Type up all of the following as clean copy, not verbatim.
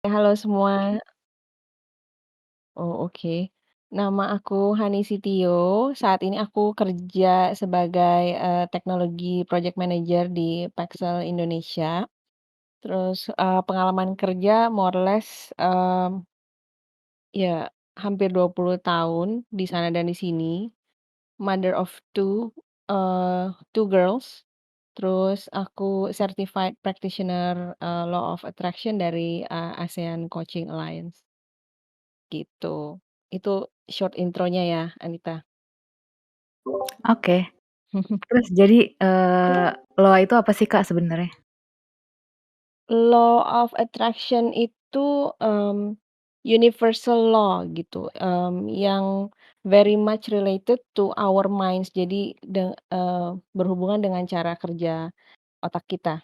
Halo semua. Oh, oke. Nama aku Hani Sitio, saat ini aku kerja sebagai, teknologi project manager di Paxel Indonesia. Terus, pengalaman kerja more or less, ya hampir 20 tahun di sana dan di sini. Mother of two girls. Terus aku certified practitioner, Law of Attraction dari, ASEAN Coaching Alliance. Gitu. Itu short intronya ya, Anita. Oke. Terus jadi, LOA itu apa sih, Kak, sebenarnya? Law of Attraction itu, universal law gitu, yang very much related to our minds. Jadi berhubungan dengan cara kerja otak kita,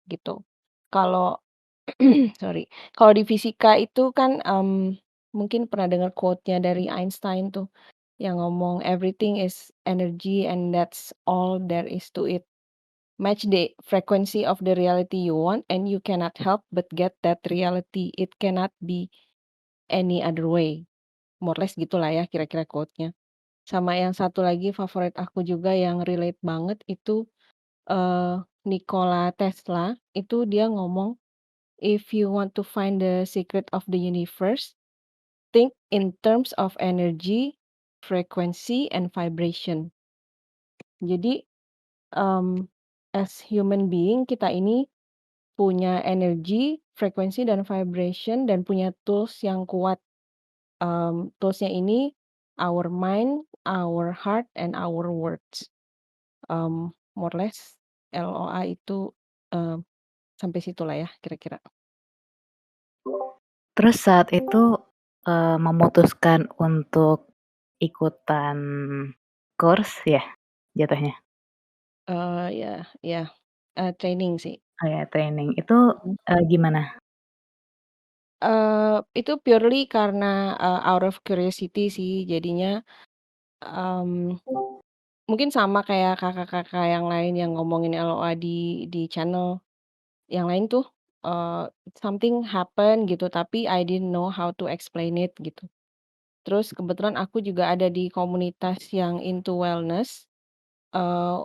gitu. Kalau sorry, kalau di fisika itu kan, mungkin pernah dengar quote-nya dari Einstein tuh, yang ngomong, "Everything is energy and that's all there is to it. Match the frequency of the reality you want and you cannot help but get that reality. It cannot be any other way." More or less gitulah ya kira-kira quote-nya. Sama yang satu lagi favorit aku juga yang relate banget itu, Nikola Tesla, itu dia ngomong, "If you want to find the secret of the universe, think in terms of energy, frequency, and vibration." Jadi, as human being kita ini punya energi, frekuensi, dan vibration dan punya tools yang kuat. Tools-nya ini our mind, our heart, and our words. More or less LOA itu, eee, sampai situlah ya kira-kira. Terus saat itu, memutuskan untuk ikutan course ya, jatuhnya? Ya ya, training sih. Oh ya, training. Itu, Mhm. gimana? Itu purely karena, out of curiosity sih jadinya, mmm, mungkin sama kayak kakak-kakak yang lain yang ngomongin LOA di channel yang lain tuh, something happen gitu tapi I didn't know how to explain it gitu. Terus kebetulan aku juga ada di komunitas yang into wellness, eee,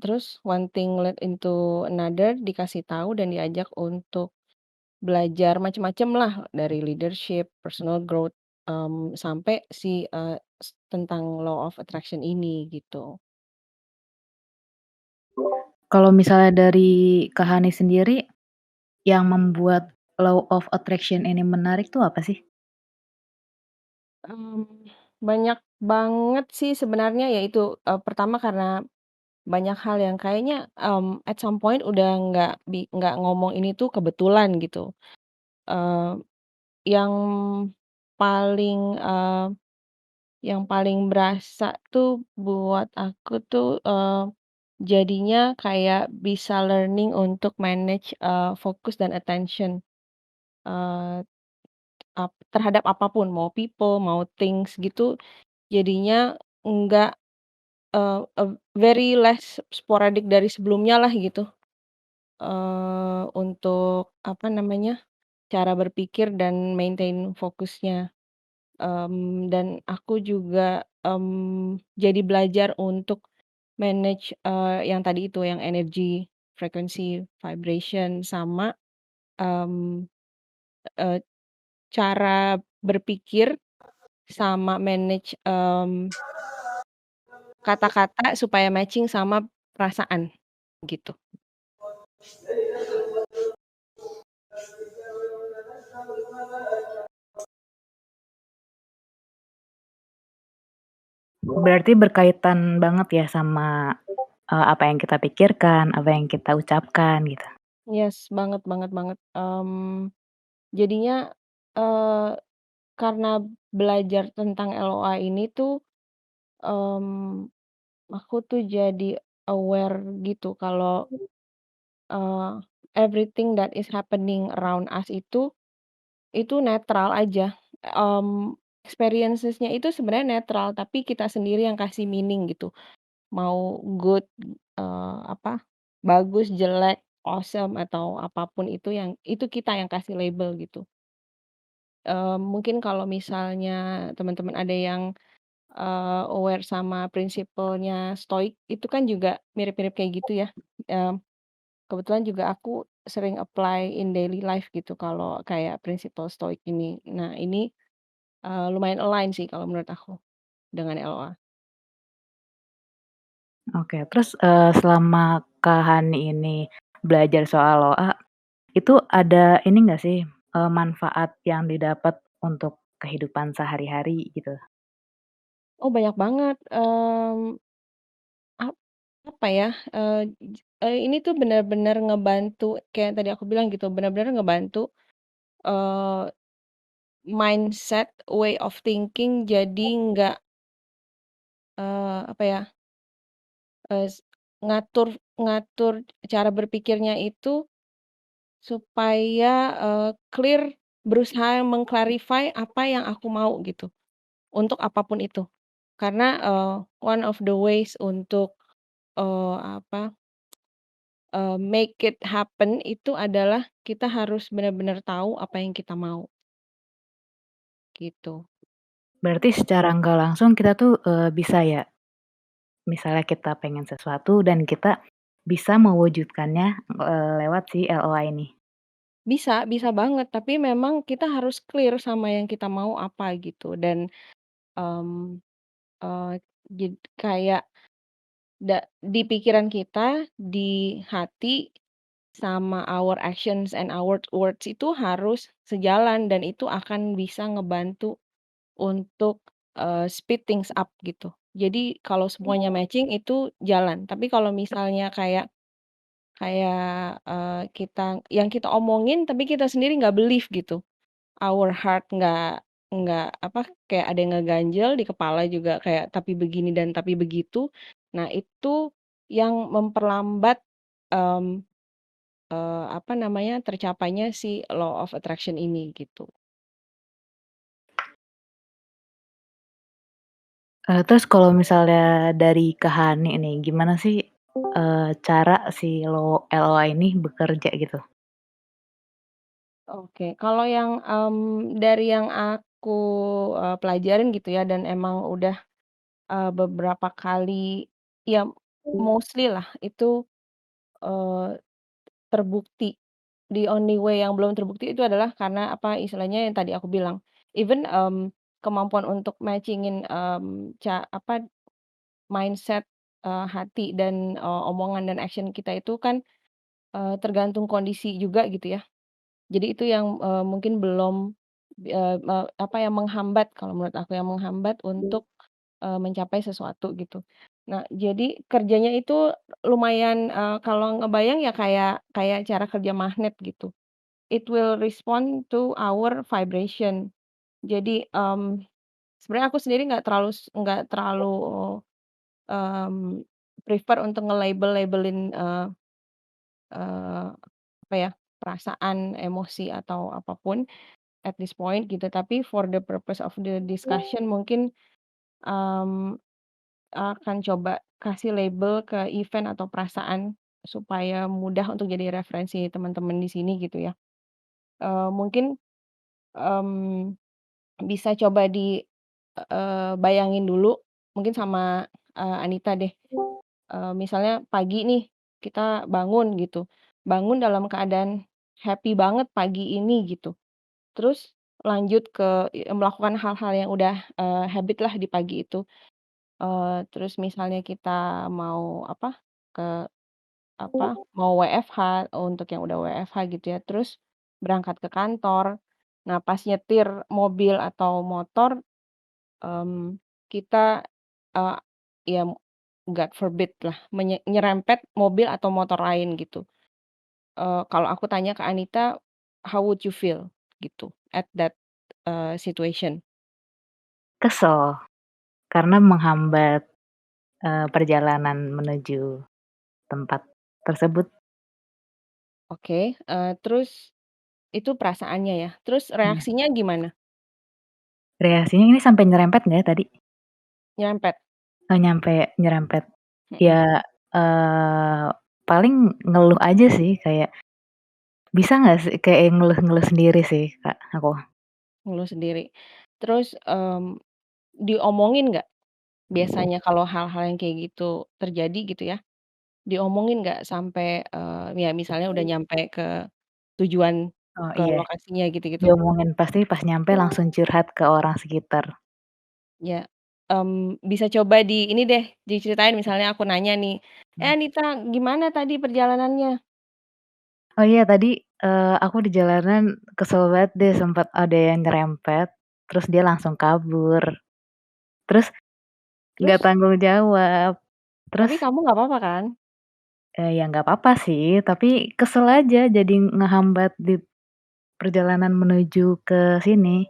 terus one thing led into another, dikasih tahu dan diajak untuk belajar macem-macem lah, dari leadership, personal growth, sampai si, tentang law of attraction ini, gitu. Kalau misalnya dari Kak Hani sendiri, yang membuat law of attraction ini menarik tuh apa sih? Mmm, Banyak banget sih sebenarnya, yaitu, pertama karena banyak hal yang kayaknya, at some point udah nggak ngomong ini tuh kebetulan gitu. Eee, yang paling, yang paling berasa tuh buat aku tuh, jadinya kayak bisa learning untuk manage, fokus dan attention, eee, terhadap apapun, mau people, mau things gitu, jadinya nggak, very less sporadic dari sebelumnya lah gitu, untuk apa namanya, cara berpikir dan maintain fokusnya. Dan aku juga, jadi belajar untuk manage, yang tadi itu, yang energi, frekuensi, vibration, sama, mmm, eee, cara berpikir sama manage, kata-kata supaya matching sama perasaan, gitu. Berarti berkaitan banget ya sama, apa yang kita pikirkan, apa yang kita ucapkan gitu? Yes, banget banget banget, jadinya, eee, karena belajar tentang LOA ini tuh, mmm, aku tuh jadi aware gitu kalau, eee, everything that is happening around us itu netral aja, experiences-nya itu sebenarnya netral, tapi kita sendiri yang kasih meaning gitu. Mau good, apa, bagus, jelek, awesome atau apapun itu yang itu kita yang kasih label gitu. Mungkin kalau misalnya teman-teman ada yang, aware sama prinsipalnya stoik itu kan juga mirip-mirip kayak gitu ya, kebetulan juga aku sering apply in daily life gitu kalau kayak prinsipal stoik ini. Nah ini, lumayan align sih kalau menurut aku dengan LOA. Oke, terus, selama Kak Hani ini belajar soal LOA, itu ada ini nggak sih, manfaat yang didapat untuk kehidupan sehari-hari gitu? Oh banyak banget, ap apa ya, ini tuh benar-benar ngebantu kayak yang tadi aku bilang gitu, benar-benar ngebantu, eee, mindset, way of thinking jadi nggak, apa ya, s ngatur ngatur cara berpikirnya itu supaya, clear, berusaha meng-clarify apa yang aku mau gitu, untuk apapun itu. Karena, one of the ways untuk, apa, make it happen itu adalah kita harus benar-benar tahu apa yang kita mau, gitu. Berarti secara nggak langsung kita tuh, bisa ya, misalnya kita pengen sesuatu dan kita bisa mewujudkannya, lewat si LOA ini? Bisa banget, tapi memang kita harus clear sama yang kita mau apa gitu dan, mmm, eee, kayak di pikiran kita, di hati, sama our actions and our words itu harus sejalan dan itu akan bisa ngebantu untuk, speed things up gitu. Jadi kalau semuanya matching itu jalan, tapi kalau misalnya kayak kayak, yang kita omongin tapi kita sendiri nggak believe gitu, our heart nggak apa, kayak ada yang ngeganjel di kepala juga kayak tapi begini dan tapi begitu. Nah itu yang memperlambat, mmm, apa namanya, tercapainya si law of attraction ini gitu. Terus kalau misalnya dari Kak Hani nih, gimana sih, cara si LOA ini bekerja gitu? Oke, kalau yang, dari yang aku, pelajarin gitu ya dan emang udah, beberapa kali ya mostly lah itu, eee, terbukti. The only way yang belum terbukti itu adalah karena apa, istilahnya yang tadi aku bilang, even, kemampuan untuk matching-in, apa, mindset, hati dan, omongan dan action kita itu kan, tergantung kondisi juga gitu ya. Jadi itu yang, mungkin belum, apa, yang menghambat kalau menurut aku, yang menghambat untuk, mencapai sesuatu gitu. Nah, jadi kerjanya itu lumayan, kalau ngebayang ya kayak kayak cara kerja magnet gitu. It will respond to our vibration. Jadi, sebenarnya aku sendiri nggak terlalu, mmm, prefer untuk nge-label-labelin, eee, apa ya, perasaan, emosi, atau apapun at this point gitu, tapi for the purpose of the discussion mungkin, mmm, akan coba kasih label ke event atau perasaan supaya mudah untuk jadi referensi teman-teman di sini gitu ya. Mungkin, mmm, bisa coba bayangin dulu mungkin sama, Anita deh, misalnya pagi nih kita bangun gitu, bangun dalam keadaan happy banget pagi ini gitu. Terus lanjut ke melakukan hal-hal yang udah, habit lah di pagi itu. Terus misalnya kita mau apa, ke apa, mau WFH untuk yang udah WFH gitu ya, terus berangkat ke kantor. Nah pas nyetir mobil atau motor, kita, eee, ya God forbid lah nyerempet mobil atau motor lain gitu. Kalau aku tanya ke Anita, how would you feel gitu at that, situation? Kesel, karena menghambat, perjalanan menuju tempat tersebut. Oke, terus itu perasaannya ya, terus Iya. reaksinya gimana? Reaksinya ini sampai nyerempet nggak ya tadi? Nyerempet? Oh, nyampe nyerempet. Mhm. Ya, eee paling ngeluh aja sih kayak bisa nggak sih kayak ngeluh-ngeluh sendiri sih, Kak, aku. ngeluh sendiri. Terus, diomongin nggak biasanya kalau hal-hal yang kayak gitu terjadi gitu ya, diomongin nggak sampai, ya misalnya udah nyampe ke tujuan, Oh ke iya, lokasinya gitu-gitu? diomongin pasti pas nyampe langsung curhat ke orang sekitar. Ya, bisa coba ini deh, diceritain misalnya aku nanya nih, "Eh, Mmm. Anita gimana tadi perjalanannya?" Oh iya tadi, aku di jalanan kesel banget deh sempet ada yang nyerempet, terus dia langsung kabur, terus nggak Terus tanggung jawab, terus, tapi kamu nggak apa-apa kan? ya nggak apa-apa sih, tapi kesel aja jadi ngehambat di perjalanan menuju ke sini.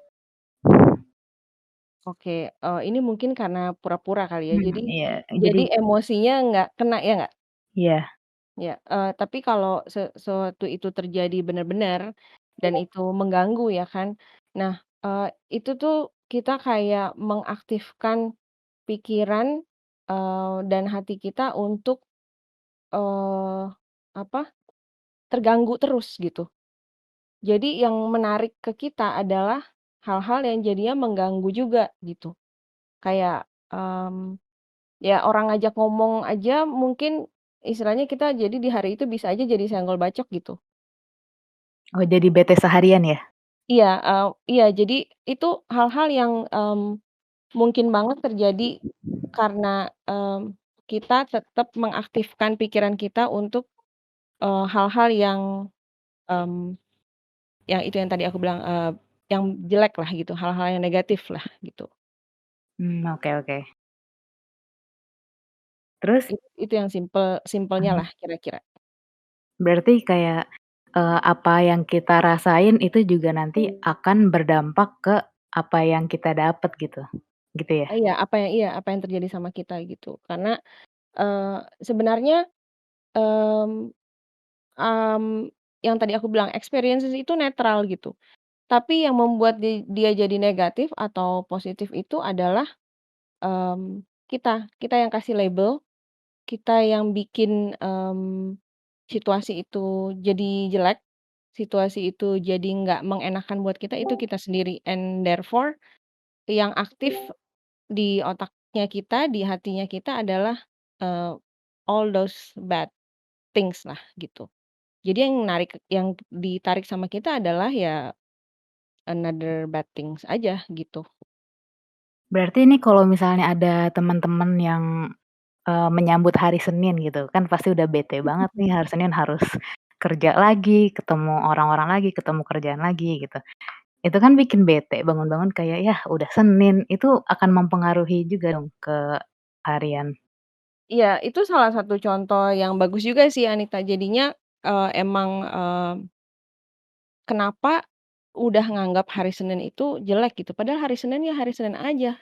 Oke, ini mungkin karena pura-pura kali ya, jadi Iya, jadi jadi emosinya nggak kena, ya nggak? iya, Ya, tapi kalau sesuatu itu terjadi benar-benar dan itu mengganggu ya kan, nah, itu tuh kita kayak mengaktifkan pikiran, dan hati kita untuk, eee, apa, terganggu terus gitu. Jadi yang menarik ke kita adalah hal-hal yang jadinya mengganggu juga gitu. Kayak, ya orang ngajak ngomong aja mungkin istilahnya kita jadi di hari itu bisa aja jadi senggol bacok gitu. oh jadi bete seharian ya? Iya, iya jadi itu hal-hal yang, mungkin banget terjadi karena, kita tetap mengaktifkan pikiran kita untuk, hal-hal mmm, yang itu yang tadi aku bilang, yang jelek lah gitu, hal-hal yang negatif lah gitu. Oke oke. Terus Itu yang simpelnya mhm, lah kira-kira. berarti kayak, apa yang kita rasain itu juga nanti akan berdampak ke apa yang kita dapat gitu ya? Apa yang terjadi sama kita gitu. Karena, sebenarnya, mmm yang tadi aku bilang experiences itu netral gitu, tapi yang membuat dia jadi negatif atau positif itu adalah, kita yang kasih label, kita yang bikin, situasi itu jadi jelek, situasi itu jadi nggak mengenakan buat kita, itu kita sendiri and therefore yang aktif di otaknya kita, di hatinya kita adalah, eee, all those bad things lah gitu. Jadi yang ditarik sama kita adalah ya another bad things aja gitu. Berarti ini kalau misalnya ada teman-teman yang, menyambut hari Senin gitu, kan pasti udah bete banget nih hari Senin harus kerja lagi, ketemu orang-orang lagi, ketemu kerjaan lagi gitu. Itu kan bikin bete, bangun-bangun kayak, "Yah udah Senin." Itu akan mempengaruhi juga dong ke harian. Iya, itu salah satu contoh yang bagus juga sih Anita. Jadinya, emang, kenapa udah nganggap hari Senin itu jelek gitu, padahal hari Senin ya hari Senin aja.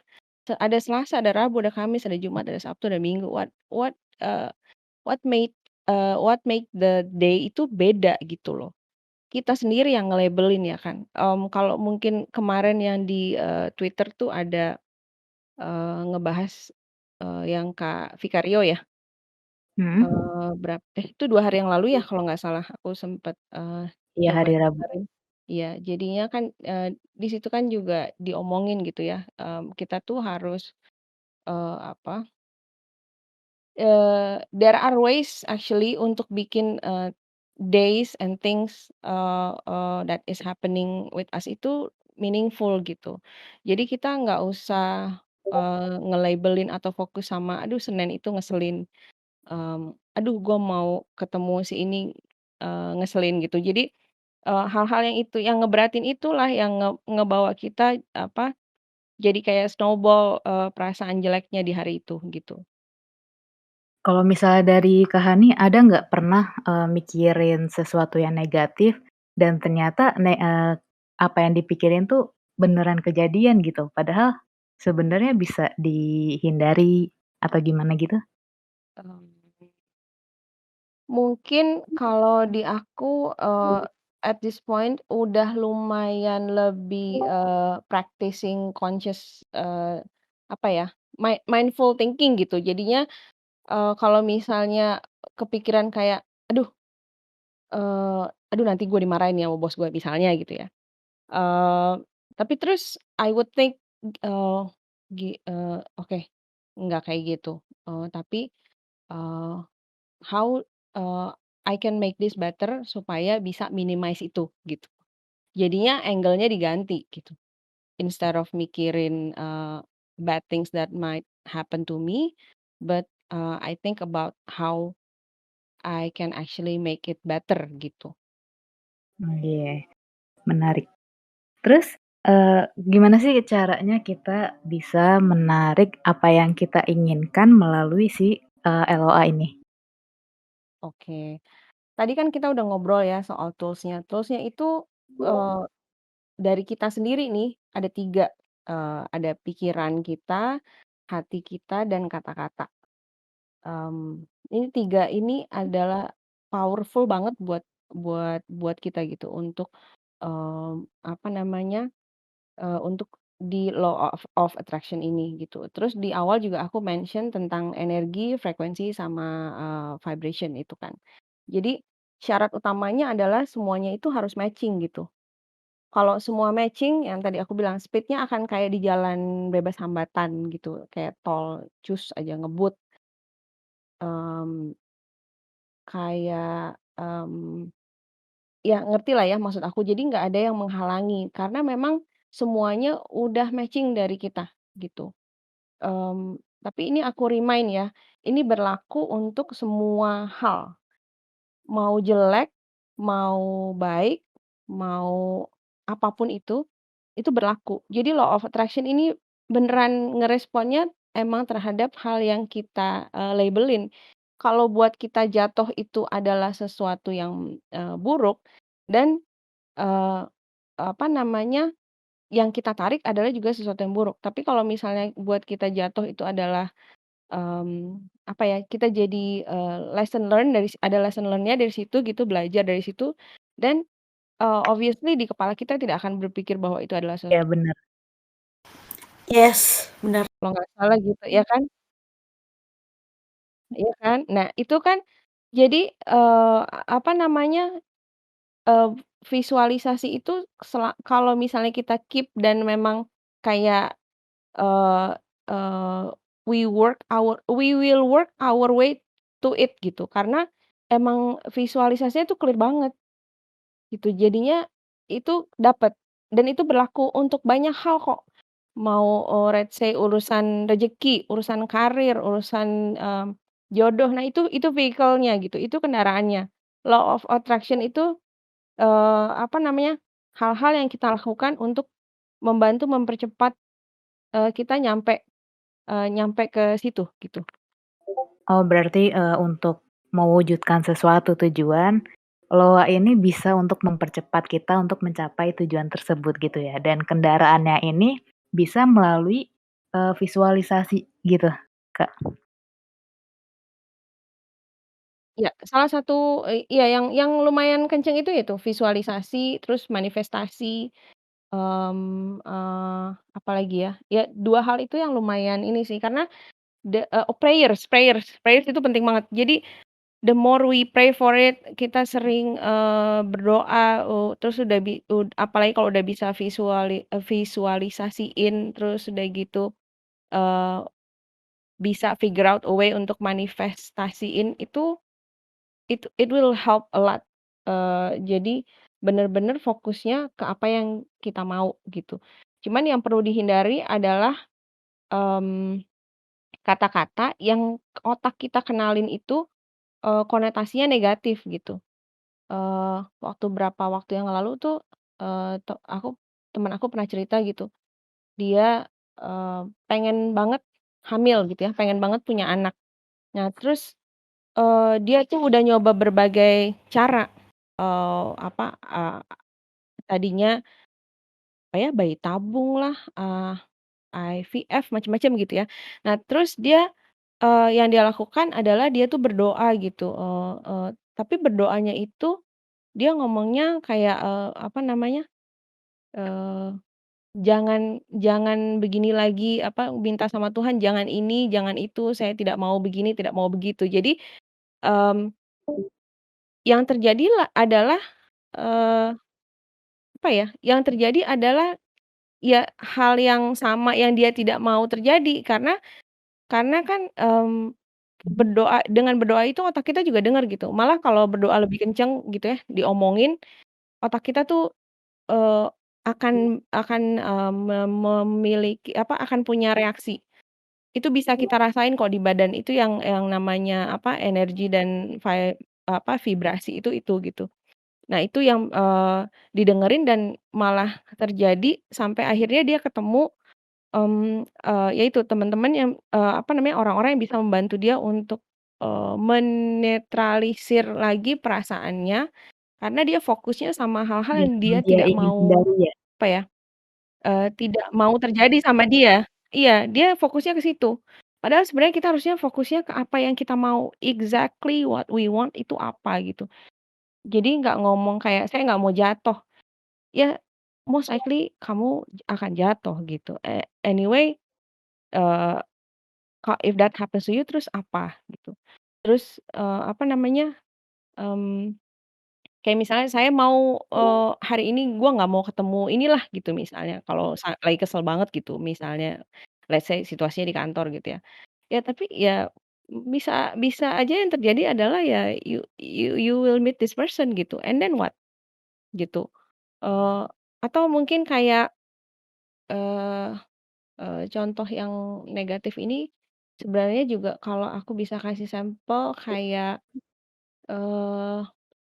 Ada Selasa, ada Rabu, ada Kamis, ada Jumat, ada Sabtu, ada Minggu. Eee, what made what make the day itu beda gitu loh. Kita sendiri yang nge-label-in ya kan. Kalau mungkin kemarin yang di, Twitter tuh ada, ngebahas, yang Kak Vicario ya, Mhm. itu 2 hari yang lalu ya kalau nggak salah aku sempet, Iya coba hari Rabu. dengerin. Iya, jadinya kan, di situ kan juga diomongin gitu ya, kita tuh harus, apa, there are ways actually untuk bikin, days and things, that is happening with us itu meaningful gitu. Jadi kita nggak usah, nge-label-in atau fokus sama, "Aduh Senin itu ngeselin." "Aduh gue mau ketemu si ini, ngeselin," gitu. Jadi, hal-hal yang itu yang ngeberatin itulah yang ngebawa kita, apa, jadi kayak snowball, perasaan jeleknya di hari itu, gitu. Kalau misalnya dari Kak Hani ada nggak pernah, mikirin sesuatu yang negatif dan ternyata apa yang dipikirin tuh beneran kejadian gitu, padahal sebenarnya bisa dihindari atau gimana gitu? Mmm, mungkin kalau di aku, at this point udah lumayan lebih, practicing conscious, apa ya, mindful thinking gitu. Jadinya kalau misalnya kepikiran kayak, "Aduh, aduh nanti gue dimarahin ya sama bos gue," misalnya gitu ya. Eee, tapi terus I would think, eee, oke, nggak kayak gitu, tapi, eee, how, eee, I can make this better supaya bisa minimize itu, gitu. Jadinya angle-nya diganti gitu. Instead of mikirin, bad things that might happen to me, but, I think about how I can actually make it better gitu. Oh, iya, menarik. Terus, gimana sih caranya kita bisa menarik apa yang kita inginkan melalui si, LOA ini? Oke. Tadi kan kita udah ngobrol ya soal tools-nya. Tools-nya itu, eee, dari kita sendiri nih ada 3, ada pikiran kita, hati kita, dan kata-kata. Ini 3 ini adalah powerful banget buat kita gitu untuk, apa namanya, untuk di law of attraction ini gitu. Terus di awal juga aku mention tentang energi, frekuensi, sama, vibration itu kan. Jadi syarat utamanya adalah semuanya itu harus matching gitu. Kalau semua matching yang tadi aku bilang speed-nya akan kayak di jalan bebas hambatan gitu, kayak tol, cus aja ngebut, mmm, kayak, ya ngertilah ya maksud aku. Jadi nggak ada yang menghalangi karena memang semuanya udah matching dari kita gitu. Tapi ini aku remind ya, ini berlaku untuk semua hal. Mau jelek, mau baik, mau apapun itu berlaku. Jadi law of attraction ini beneran ngeresponnya emang terhadap hal yang kita, labelin. Kalau buat kita jatuh itu adalah sesuatu yang, buruk dan, eee, apa namanya, yang kita tarik adalah juga sesuatu yang buruk. Tapi kalau misalnya buat kita jatuh itu adalah apa ya, kita jadi, lesson learn ada lesson learn-nya dari situ gitu, belajar dari situ dan, obviously di kepala kita tidak akan berpikir bahwa itu adalah Iya sesuatu bener. Yes, benar. kalau nggak salah gitu, ya kan? Iya kan? Nah, itu kan jadi, apa namanya, eee, visualisasi itu kalau misalnya kita keep dan memang kayak, eee eee, we will work our way to it gitu, karena emang visualisasinya tuh clear banget. Gitu, jadinya itu dapet, dan itu berlaku untuk banyak hal kok. Mau, let's say urusan rezeki, urusan karir, urusan, jodoh, nah itu vehicle-nya gitu, itu kendaraannya. Law of attraction itu, apa namanya, hal-hal yang kita lakukan untuk membantu mempercepat, kita nyampe ke situ, gitu. Oh berarti, untuk mewujudkan sesuatu tujuan, LOA ini bisa untuk mempercepat kita untuk mencapai tujuan tersebut gitu ya, dan kendaraannya ini bisa melalui, visualisasi gitu, Kak? Iya, salah satu, iya yang lumayan kenceng itu visualisasi, terus manifestasi. Apalagi ya, ya 2 hal itu yang lumayan ini sih karena prayers prayers prayers itu penting banget. Jadi the more we pray for it, kita sering, berdoa, terus udah apalagi kalau udah bisa visualisasiin, terus udah gitu, eee, bisa figure out a way untuk manifestasiin itu it will help a lot. Jadi bener-bener fokusnya ke apa yang kita mau gitu. Cuman yang perlu dihindari adalah, mmm, kata-kata yang otak kita kenalin itu, konotasinya negatif gitu. Waktu yang lalu tuh, eee, te aku temen aku pernah cerita gitu, dia, pengen banget hamil gitu ya, pengen banget punya anak. Nah terus, dia tuh udah nyoba berbagai cara, apa, tadinya apa ya, bayi tabung lah, IVF macem-macem gitu ya. Nah terus dia, yang dia lakukan adalah dia tuh berdoa gitu, eee eee, tapi berdoanya itu dia ngomongnya kayak, apa namanya, eee, "Jangan jangan begini lagi," apa, minta sama Tuhan, "Jangan ini, jangan itu, saya tidak mau begini, tidak mau begitu." Jadi mmm, yang terjadi adalah, eee, apa ya, yang terjadi adalah ya hal yang sama yang dia tidak mau terjadi karena kan, dengan berdoa itu otak kita juga dengar gitu, malah kalau berdoa lebih kenceng gitu ya, diomongin, otak kita tuh, eee, akan, memiliki apa, akan punya reaksi. Itu bisa kita rasain kok di badan, itu yang namanya apa, energi dan vibrasi itu gitu. Nah itu yang, didengerin dan malah terjadi sampai akhirnya dia ketemu, ya itu teman-teman yang, apa namanya, orang-orang yang bisa membantu dia untuk, menetralisir lagi perasaannya, karena dia fokusnya sama hal-hal Yang yang dia dia tidak ingin mau, hindari ya? apa ya, tidak mau terjadi sama dia. Iya, dia fokusnya ke situ. Padahal sebenarnya kita harusnya fokusnya ke apa yang kita mau, exactly what we want itu apa gitu. Jadi nggak ngomong kayak, "Saya nggak mau jatuh." Ya most likely kamu akan jatuh gitu. Anyway, eee, if that happens to you terus apa gitu. Terus, apa namanya, mmm, kayak misalnya saya mau, hari ini gua nggak mau ketemu inilah gitu misalnya, kalau lagi kesel banget gitu misalnya, let's say situasinya di kantor gitu ya. Ya tapi ya bisa bisa aja yang terjadi adalah ya you you you will meet this person gitu, and then what? Gitu. Eee, atau mungkin kayak, eee contoh yang negatif ini sebenarnya juga kalau aku bisa kasih sampel kayak, eee,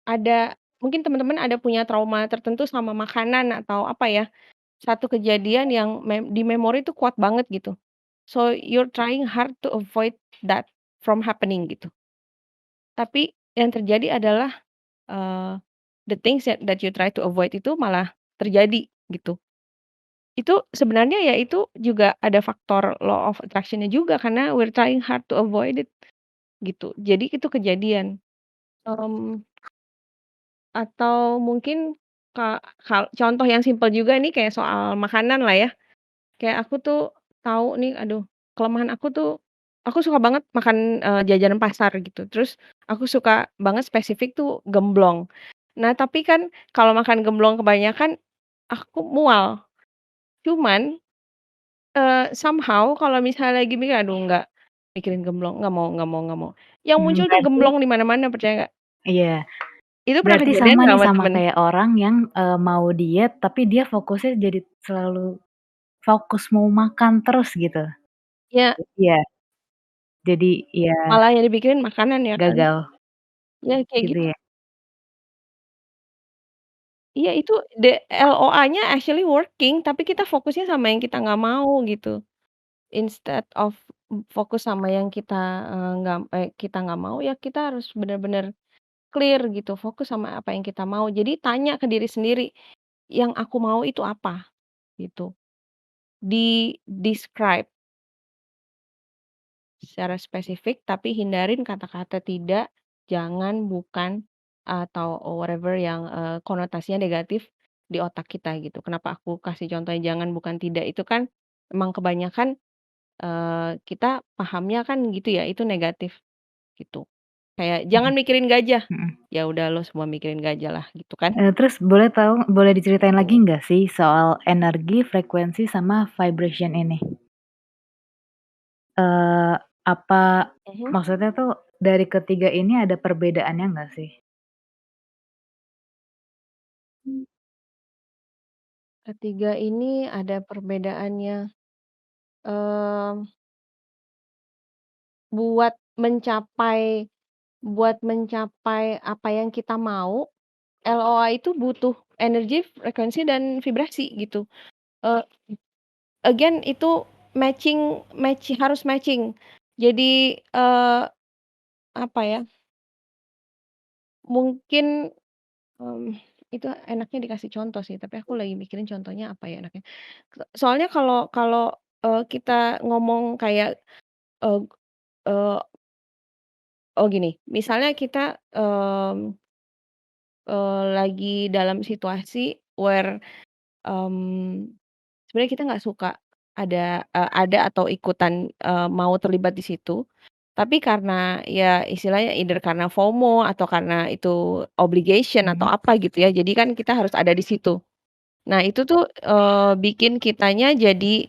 ada mungkin teman-teman ada punya trauma tertentu sama makanan atau apa ya, satu kejadian yang di memori itu kuat banget gitu. So you're trying hard to avoid that from happening gitu. Tapi yang terjadi adalah, eee, the things that you try to avoid itu malah terjadi gitu. Itu sebenarnya ya itu juga ada faktor law of attraction-nya juga karena we're trying hard to avoid it gitu. Jadi itu kejadian, mmm, atau mungkin contoh yang simpel juga nih kayak soal makanan lah ya. Kayak aku tuh tahu nih, aduh kelemahan aku tuh, aku suka banget makan, jajanan pasar gitu. Terus aku suka banget spesifik tuh gemblong. Nah tapi kan kalau makan gemblong kebanyakan aku mual. Cuman somehow kalau misalnya lagi mikir, "Aduh nggak, mikirin gemblong, nggak mau," yang muncul tuh Berarti gemblong di mana-mana percaya nggak? iya, Itu pernah berarti kejadian sama nggak nih, sama sama temen? kayak orang yang, mau diet tapi dia fokusnya jadi selalu fokus mau makan terus gitu. Ya, Iya, jadi ya malah yang dipikirin makanan ya kan? gagal Ya kayak gitu gitu. ya? Iya itu LOA-nya actually working, tapi kita fokusnya sama yang kita nggak mau gitu. Instead of fokus sama yang kita nggak mau, ya kita harus bener-bener clear gitu, fokus sama apa yang kita mau. Jadi tanya ke diri sendiri, "Yang aku mau itu apa?" Gitu. Describe secara spesifik, tapi hindarin kata-kata tidak, jangan, bukan, atau whatever yang, konotasinya negatif di otak kita gitu. Kenapa aku kasih contohnya jangan, bukan, tidak, itu kan emang kebanyakan, kita pahamnya kan gitu ya, itu negatif gitu. Kayak, "Jangan Mhm mikirin gajah." mhm. Ya udah lo semua mikirin gajah lah gitu kan. Terus boleh diceritain lagi Mhm. nggak sih soal energi, frekuensi, sama vibration ini? Eee, apa Mhm. maksudnya tuh dari ketiga ini ada perbedaannya nggak sih? Ketiga ini ada perbedaannya, mmm, buat mencapai buat mencapai apa yang kita mau, LOA itu butuh energi, frekuensi, dan vibrasi gitu. Eee, again itu harus matching. Jadi, apa ya, mungkin, mmm, itu enaknya dikasih contoh sih, tapi aku lagi mikirin contohnya apa ya enaknya. Soalnya kalau kalau, kita ngomong kayak, eee eee, oh gini, misalnya kita, lagi dalam situasi where, mmm, sebenarnya kita nggak suka ada atau ikutan, mau terlibat di situ, Tapi karena ya istilahnya either karena FOMO atau karena itu obligation atau Mhm. apa gitu ya, jadi kan kita harus ada di situ. Nah itu tuh, bikin kitanya jadi,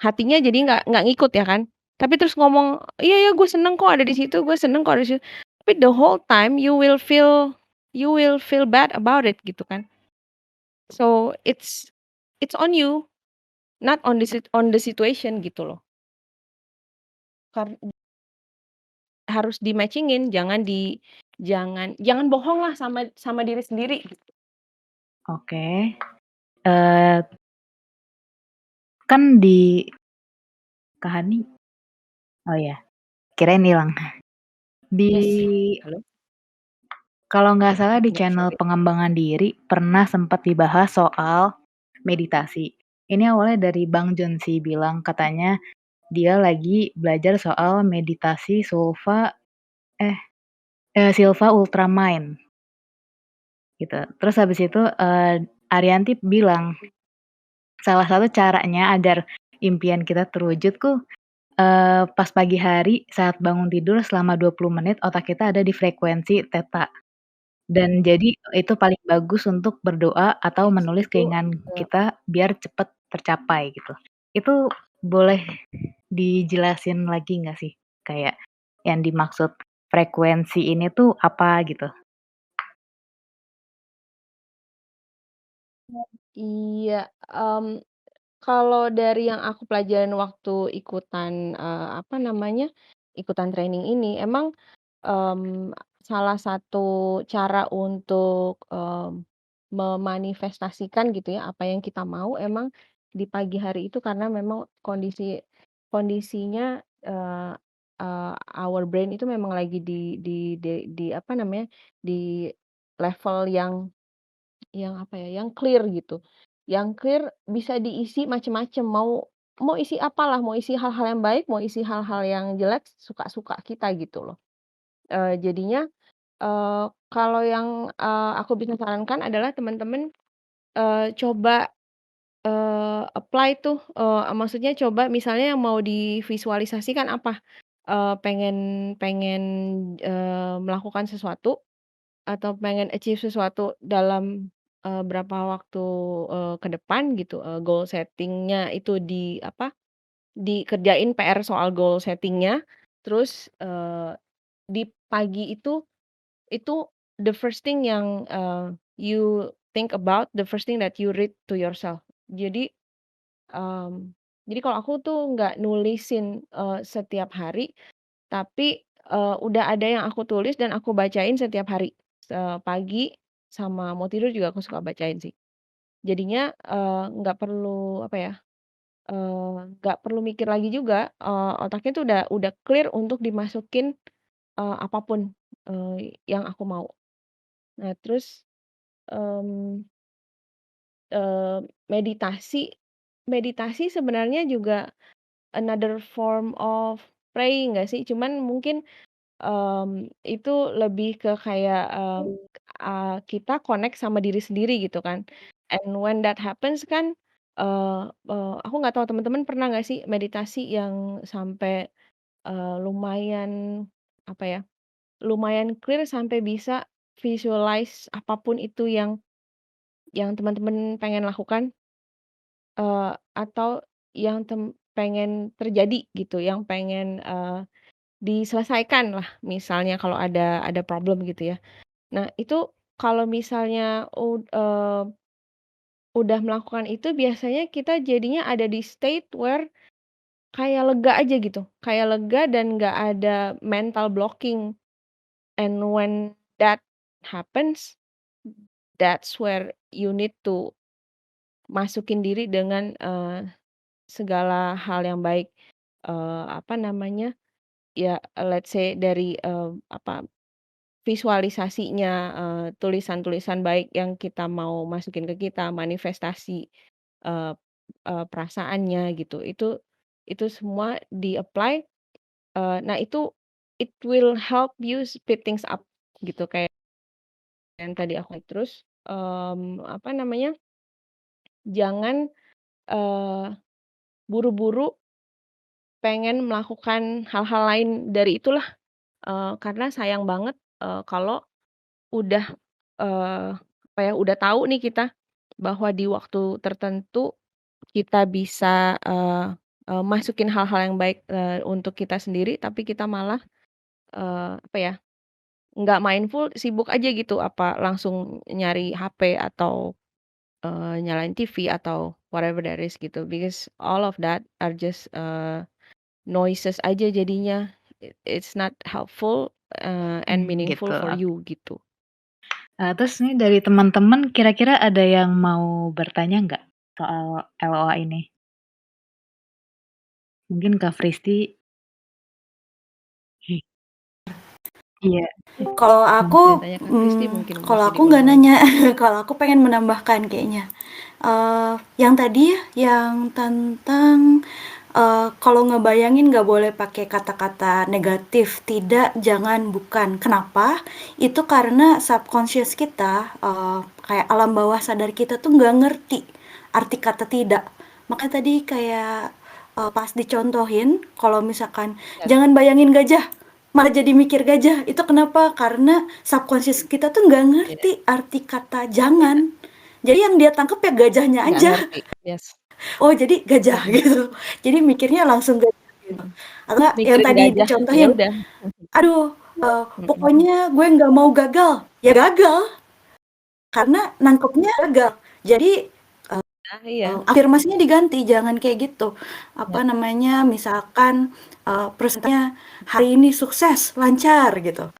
hatinya jadi nggak ngikut ya kan, tapi terus ngomong, "Iya ya gue seneng kok ada di situ, gue seneng kok ada di situ." Tapi the whole time you will feel bad about it gitu kan. So it's on you, not on the situation gitu loh. Harus di-matching-in, jangan jangan bohong lah sama sama diri sendiri gitu. Oke, eee, kan di Kak Hani oh ya, kirain hilang. Di Yes. Halo? kalau nggak salah di Ya, channel sorry. pengembangan diri pernah sempat dibahas soal meditasi. Ini awalnya dari Bang John sih bilang katanya dia lagi belajar soal meditasi eh, Silva Ultramind gitu. Terus habis itu, Arianti bilang salah satu caranya agar impian kita terwujud pas pagi hari saat bangun tidur selama 20 menit otak kita ada di frekuensi theta. Dan jadi itu paling bagus untuk berdoa atau Yes, menulis itu, keinginan kita biar cepet tercapai gitu. Itu boleh dijelasin lagi nggak sih? Kayak yang dimaksud frekuensi ini tuh apa gitu? iya, kalau dari yang aku pelajarin waktu ikutan, apa namanya, ikutan training ini, emang, salah satu cara untuk, memanifestasikan gitu ya, apa yang kita mau emang di pagi hari itu karena memang kondisinya, eee eee, our brain itu memang lagi di apa namanya, di level yang apa ya, yang clear gitu. Yang clear bisa diisi macem-macem, mau mau isi apalah, mau isi hal-hal yang baik, mau isi hal-hal yang jelek, suka-suka kita gitu loh. Jadinya, kalau yang, aku bisa sarankan adalah teman-teman, coba, apply tuh, maksudnya coba misalnya yang mau divisualisasikan apa, pengen pengen, melakukan sesuatu atau pengen achieve sesuatu dalam, berapa waktu, ke depan gitu, goal setting-nya itu di apa, dikerjain PR soal goal setting-nya, terus, di pagi itu the first thing yang, you think about, the first thing that you read to yourself. Jadi, mmm, jadi kalau aku tuh nggak nulisin, setiap hari, tapi, udah ada yang aku tulis dan aku bacain setiap hari, pagi sama mau tidur juga aku suka bacain sih. Jadinya, nggak perlu apa ya, nggak perlu mikir lagi juga, otaknya tuh udah clear untuk dimasukin, apa pun, yang aku mau. Nah terus, mmm, meditasi meditasi sebenarnya juga another form of praying nggak sih? Cuman mungkin itu lebih ke kayak, kita connect sama diri sendiri gitu kan. And when that happens kan, aku nggak tahu teman-teman pernah nggak sih meditasi yang sampai, lumayan, apa ya, lumayan clear sampai bisa visualize apapun itu yang teman-teman pengen lakukan, atau yang pengen terjadi gitu, yang pengen, diselesaikan lah misalnya kalau ada problem gitu ya. Nah itu kalau misalnya udah melakukan itu biasanya kita jadinya ada di state where kayak lega aja gitu, kayak lega dan nggak ada mental blocking, and when that happens, that's where you need to masukin diri dengan, segala hal yang baik, apa namanya, ya let's say dari, apa, visualisasinya, tulisan-tulisan baik yang kita mau masukin ke kita, manifestasi, eee perasaannya gitu, itu semua di-apply, nah itu it will help you speed things up gitu, kayak yang tadi aku terus, apa namanya, jangan, eee, buru-buru pengen melakukan hal-hal lain dari itulah, karena sayang banget, kalau udah, apa ya, udah tahu nih kita bahwa di waktu tertentu kita bisa, masukin hal-hal yang baik, untuk kita sendiri, tapi kita malah, apa ya, nggak mindful, sibuk aja gitu, apa langsung nyari HP atau, nyalain TV atau whatever that is gitu. Because all of that are just, noises aja jadinya. It's not helpful, and Gitu. meaningful for you gitu. Terus nih dari teman-teman kira-kira ada yang mau bertanya nggak soal LOA ini? Mungkin Kak Fristi. Iya, Kalau Ada yang aku, tanya Kak Kristi mungkin kalau bisa aku nggak dimulai. nanya, kalau aku pengen menambahkan kayaknya. Yang tadi ya, yang tentang kalau ngebayangin nggak boleh pakai kata-kata negatif, tidak, jangan, bukan. Kenapa? Itu karena subconscious kita, kayak alam bawah sadar kita tuh nggak ngerti arti kata tidak. Makanya tadi kayak pas dicontohin, kalau misalkan Ya, jangan bayangin gajah, malah jadi mikir gajah. Itu kenapa? Karena subconscious kita tuh nggak tidak ngerti arti kata tidak jangan. Jadi yang dia tangkep ya gajahnya nggak aja. ngerti. Yes. Oh jadi gajah Mhm gitu. Jadi mikirnya langsung gajah gitu. mhm. Atau nggak yang Mikirin tadi gajah, ya dicontohin, udah. aduh Mhm. pokoknya gue nggak mau gagal. Ya gagal, karena nangkepnya gagal. Jadi Nah, iya. afirmasinya diganti, jangan kayak gitu. Apa Ya, namanya, misalkan presentasinya hari ini sukses, lancar gitu.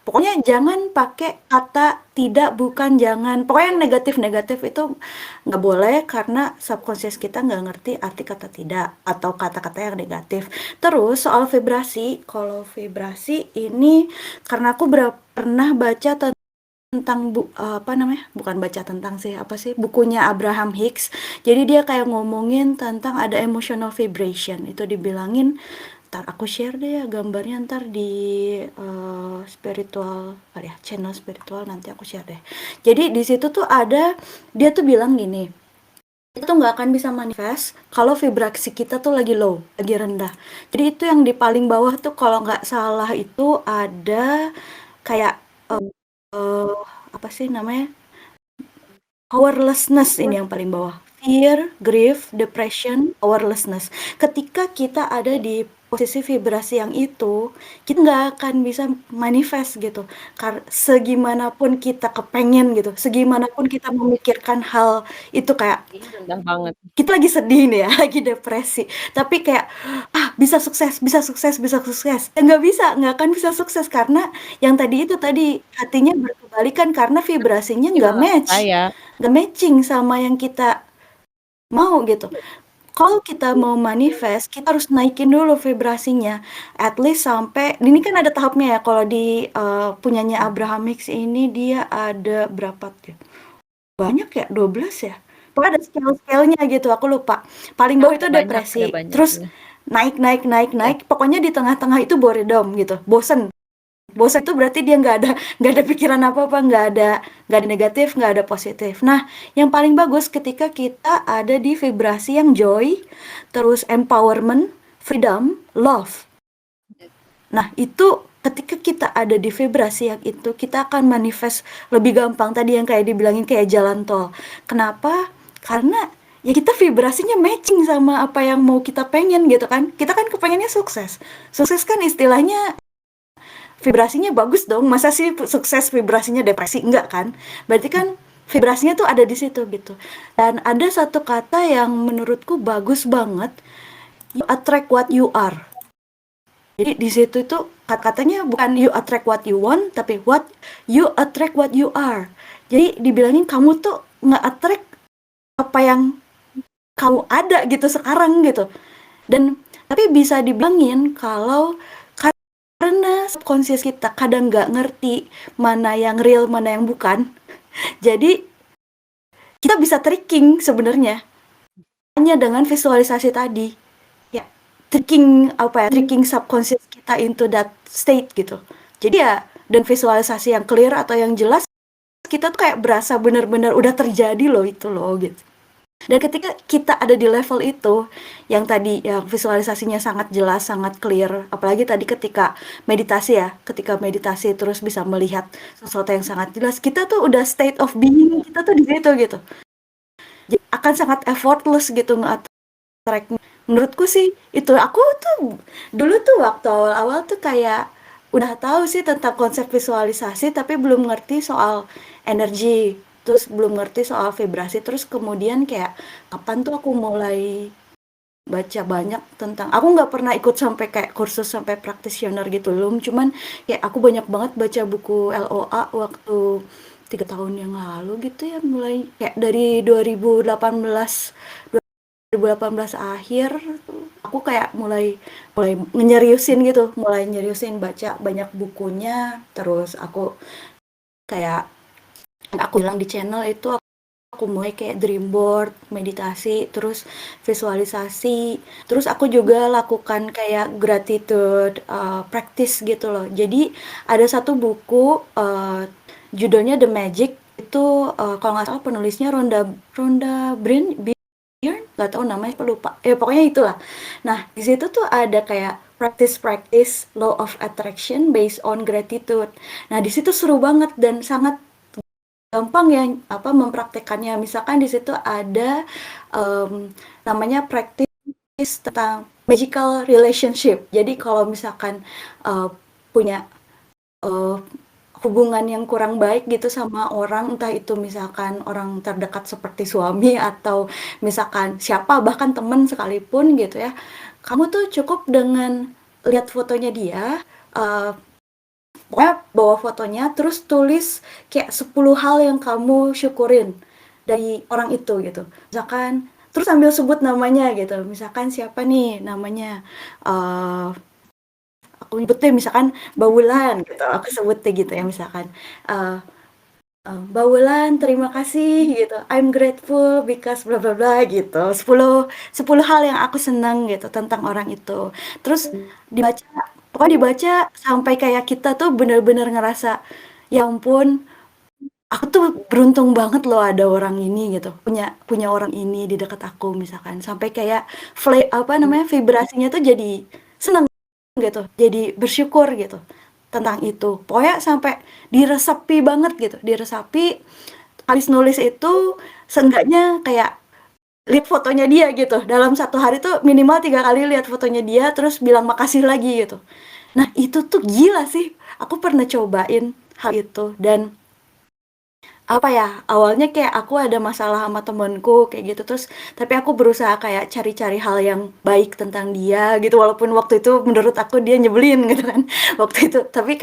Pokoknya jangan pakai kata tidak, bukan, jangan. Pokoknya yang negatif-negatif itu nggak boleh karena subconscious kita nggak ngerti arti kata tidak atau kata-kata yang negatif. Terus soal vibrasi, kalau vibrasi ini karena aku pernah baca tentang apa namanya? Bukan baca tentang sih, apa sih? Bukunya Abraham Hicks. Jadi dia kayak ngomongin tentang ada emotional vibration. Itu dibilangin, ntar aku share deh ya gambarnya ntar di spiritual kali ya, channel spiritual nanti aku share deh. Jadi di situ tuh ada, dia tuh bilang gini, kita tuh nggak akan bisa manifest kalau vibrasi kita tuh lagi low, lagi rendah. Jadi itu yang di paling bawah tuh kalau nggak salah itu ada kayak eh, apa sih namanya? Powerlessness ini yang paling bawah. Fear, grief, depression, powerlessness. Ketika kita ada ya. di posisi vibrasi yang itu, kita nggak akan bisa manifest gitu. Segimanapun kita kepengen gitu, segimanapun kita memikirkan hal itu kayak Ih, rendah banget. kita lagi sedih nih ya, lagi depresi. Tapi kayak, bisa sukses, bisa sukses, bisa sukses. Ya nggak bisa, nggak akan bisa sukses karena yang tadi itu tadi hatinya berkebalikan karena vibrasinya Tapi nggak malah match, percaya. nggak matching sama yang kita mau gitu. Kalau kita mau manifest, kita harus naikin dulu vibrasinya, at least sampai, ini kan ada tahapnya ya. Kalau di punyanya Mhm. Abraham Hicks ini dia ada berapa tuh? Banyak ya, 12 ya? Pokoknya ada scale-scale-nya gitu, aku lupa. Paling Ya, bawah itu ada depresi, banyak, terus iya. naik naik naik Ya, naik, pokoknya di tengah-tengah itu boredom gitu, bosen. Bosen itu berarti dia nggak ada pikiran apa-apa, nggak ada negatif, nggak ada positif. Nah, yang paling bagus ketika kita ada di vibrasi yang joy, terus empowerment, freedom, love. Nah, itu ketika kita ada di vibrasi yang itu, kita akan manifest lebih gampang. Tadi yang kayak dibilangin kayak jalan tol. Kenapa? Karena ya kita vibrasinya matching sama apa yang mau kita pengen gitu kan. Kita kan kepengennya sukses. Sukses kan istilahnya vibrasinya bagus dong. Masa sih sukses vibrasinya depresi? Enggak kan? Berarti kan vibrasinya tuh ada di situ gitu. Dan ada satu kata yang menurutku bagus banget. You attract what you are. Jadi di situ itu kata-katanya bukan you attract what you want, tapi you attract what you are. Jadi dibilangin kamu tuh nge-attract apa yang kamu ada gitu sekarang gitu. Dan tapi bisa dibilangin kalau karena subconscious kita kadang nggak ngerti mana yang real, mana yang bukan. Jadi kita bisa tricking sebenarnya hanya dengan visualisasi tadi. Ya, tricking apa ya? Tricking subconscious kita into that state gitu. Jadi ya dan visualisasi yang clear atau yang jelas kita tuh kayak berasa bener-bener udah terjadi loh itu loh gitu. Dan ketika kita ada di level itu, yang tadi yang visualisasinya sangat jelas, sangat clear, apalagi tadi ketika meditasi ya, ketika meditasi terus bisa melihat sesuatu yang sangat jelas, kita tuh udah state of being kita tuh di situ gitu. Jadi akan sangat effortless gitu nge-attract. Menurutku sih itu aku tuh dulu tuh waktu awal-awal tuh kayak udah tahu sih tentang konsep visualisasi tapi belum ngerti soal energi, terus belum ngerti soal vibrasi, terus kemudian kayak kapan tuh aku mulai baca banyak tentang, aku nggak pernah ikut sampai kayak kursus sampai practitioner gitu belum, cuman kayak aku banyak banget baca buku LOA waktu 3 tahun yang lalu gitu ya, mulai kayak dari 2018 akhir aku kayak mulai mulai nyeriusin gitu, mulai nyeriusin baca banyak bukunya, terus aku kayak aku bilang di channel itu aku mulai kayak dream board, meditasi, terus visualisasi, terus aku juga lakukan kayak gratitude practice gitu loh. Jadi ada satu buku judulnya The Magic, itu kalau nggak salah penulisnya Rhonda Rhonda Byrne, nggak tahu namanya, aku lupa. Pokoknya itulah. Nah di situ tuh ada kayak practice law of attraction based on gratitude. Nah di situ seru banget dan sangat gampang ya apa mempraktekannya. Misalkan di situ ada namanya practice tentang magical relationship. Jadi kalau misalkan punya uh, hubungan yang kurang baik gitu sama orang, entah itu misalkan orang terdekat seperti suami atau misalkan siapa, bahkan temen sekalipun gitu ya, kamu tuh cukup dengan lihat fotonya dia, uh, pokoknya bawa fotonya terus tulis kayak 10 hal yang kamu syukurin dari orang itu gitu. Misalkan terus sambil sebut namanya gitu. Misalkan siapa nih namanya, uh, aku nyebutin misalkan Bawulan gitu, aku sebut gitu ya misalkan. Uh, Bawulan terima kasih gitu, I'm grateful because bla bla bla gitu. 10 hal yang aku senang gitu tentang orang itu. Terus dibaca, pokoknya dibaca sampai kayak kita tuh bener-bener ngerasa, ya ampun, aku tuh beruntung banget loh ada orang ini gitu, punya punya orang ini di dekat aku misalkan. Sampai kayak apa namanya, vibrasinya tuh jadi seneng gitu, jadi bersyukur gitu tentang itu. Pokoknya sampai diresapi banget gitu, diresapi. Habis nulis itu seenggaknya kayak lihat fotonya dia gitu. Dalam satu hari tuh minimal 3 kali lihat fotonya dia, terus bilang makasih lagi gitu. Nah itu tuh gila sih. Aku pernah cobain hal itu dan apa ya, awalnya kayak aku ada masalah sama temenku kayak gitu, terus tapi aku berusaha kayak cari-cari hal yang baik tentang dia gitu, walaupun waktu itu menurut aku dia nyebelin gitu kan waktu itu, tapi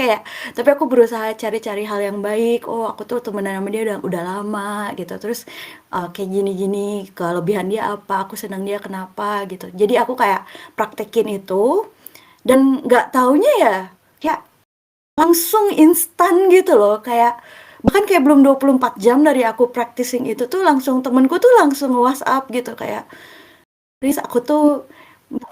aku berusaha cari-cari hal yang baik. Oh aku tuh temenan sama dia udah lama gitu, terus kayak gini-gini, kelebihan dia apa, aku senang dia kenapa gitu. Jadi aku kayak praktekin itu dan nggak taunya ya kayak langsung instan gitu loh, kayak bahkan kayak belum 24 jam dari aku practicing itu tuh langsung temenku tuh langsung WhatsApp gitu kayak, "Riz aku tuh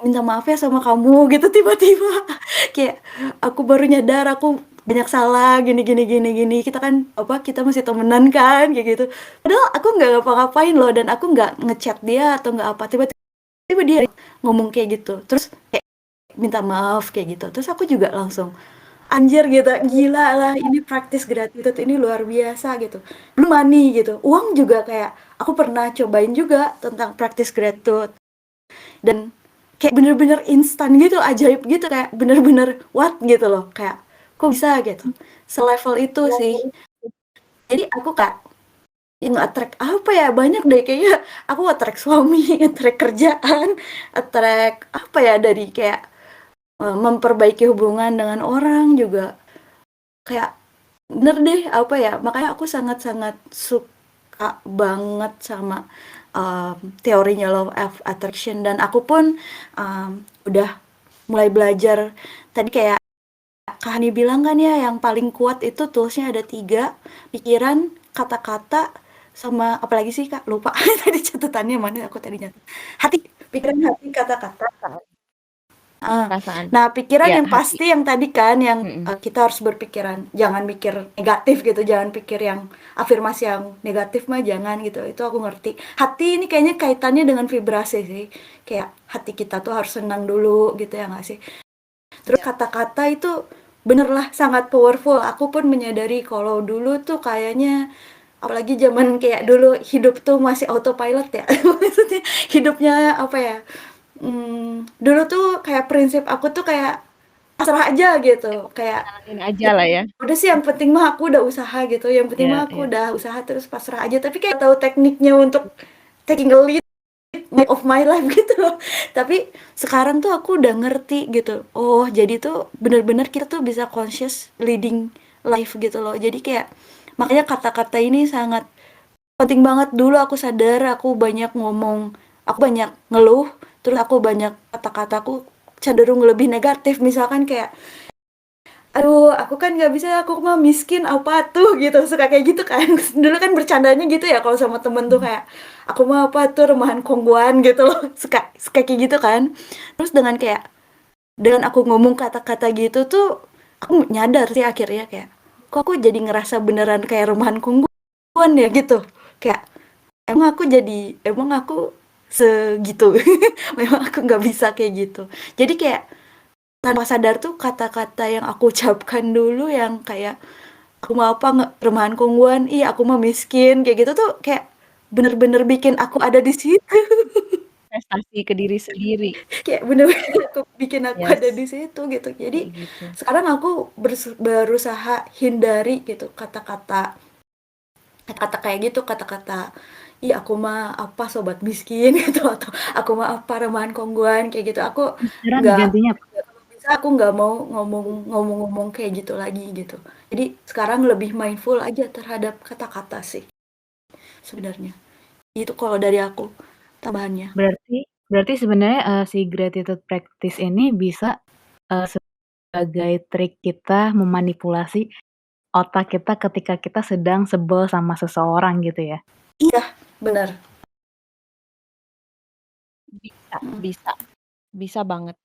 minta maaf ya sama kamu," gitu tiba-tiba. Kayak, "Aku baru nyadar aku banyak salah gini gini gini gini, kita kan apa, kita masih temenan kan," kayak gitu. Padahal aku nggak ngapa-ngapain loh dan aku nggak ngechat dia atau nggak apa, tiba-tiba dia ngomong kayak gitu, terus kayak minta maaf kayak gitu. Terus aku juga langsung, anjir gitu, gila lah ini praktis gratitude ini luar biasa gitu. Belum money gitu, uang juga kayak aku pernah cobain juga tentang praktis gratitude dan kayak bener-bener instan gitu, ajaib gitu, kayak bener-bener what gitu loh, kayak kok bisa gitu, selevel itu sih. Jadi aku kayak yang nge-attract apa ya, banyak deh kayaknya, aku attract suami, attract kerjaan, attract apa ya, dari kayak memperbaiki hubungan dengan orang juga kayak bener deh apa ya, makanya aku sangat-sangat suka banget sama teorinya law of attraction dan aku pun udah mulai belajar. Tadi kayak Kak Hani bilang kan ya yang paling kuat itu toolsnya ada 3, pikiran, kata-kata, sama apalagi sih Kak, lupa tadi catatannya mana, aku tadi nyatet hati, pikiran, hati, kata-kata. Ah, perasaan. nah pikiran Ya, yang hati. pasti yang tadi kan yang Mhm. kita harus berpikiran, jangan mikir negatif gitu, jangan pikir yang afirmasi yang negatif mah jangan gitu. Itu aku ngerti. Hati ini kayaknya kaitannya dengan vibrasi sih. Kayak hati kita tuh harus senang dulu gitu ya nggak sih? Terus kata-kata itu benerlah sangat powerful. Aku pun menyadari kalau dulu tuh kayaknya apalagi zaman kayak dulu hidup tuh masih autopilot ya. Maksudnya hidupnya apa ya? Dulu tuh kayak prinsip aku tuh kayak pasrah aja gitu. Kayak Jalanin aja lah ya. udah sih yang penting mah aku udah usaha gitu. Yang penting mah Iya, aku iya. udah usaha terus pasrah aja. Tapi kayak tahu tekniknya untuk taking a lead of my life gitu loh. Tapi sekarang tuh aku udah ngerti gitu. Oh, jadi tuh bener-bener kita tuh bisa conscious leading life gitu loh. Jadi kayak makanya kata-kata ini sangat penting banget. Dulu aku sadar aku banyak ngomong, aku banyak ngeluh, terus aku banyak kata-kataku cenderung lebih negatif. Misalkan kayak aduh, aku kan nggak bisa, aku mah miskin apa tuh gitu, suka kayak gitu kan. Dulu kan bercandanya gitu ya kalau sama temen tuh kayak aku mah apa tuh remahan kongguan gitu loh, suka kayak gitu kan. Terus dengan aku ngomong kata-kata gitu tuh aku nyadar sih akhirnya kayak kok aku jadi ngerasa beneran kayak remahan kongguan ya gitu. Kayak emang aku segitu. Memang aku nggak bisa kayak gitu. Jadi kayak tanpa sadar tuh kata-kata yang aku ucapkan dulu yang kayak aku mau apa remahan kongguan, ih aku mah miskin kayak gitu tuh kayak bener-bener bikin aku ada di situ. Investasi ke diri sendiri. Kayak bener-bener bikin aku ada di Yes, situ gitu. Jadi kayak gitu. sekarang aku berusaha hindari gitu kata-kata kayak gitu, kata-kata ih aku mah apa sobat miskin gitu atau aku mah apa remahan kongguan kayak gitu. Aku Sekarang nggak gantinya apa? kalau bisa aku nggak mau ngomong-ngomong kayak gitu lagi gitu. Jadi sekarang lebih mindful aja terhadap kata-kata sih sebenarnya. Itu kalau dari aku tambahannya. Berarti berarti sebenarnya, si gratitude practice ini bisa, sebagai trik kita memanipulasi otak kita ketika kita sedang sebel sama seseorang gitu ya? Iya, benar. Bisa, Mm, bisa, bisa banget.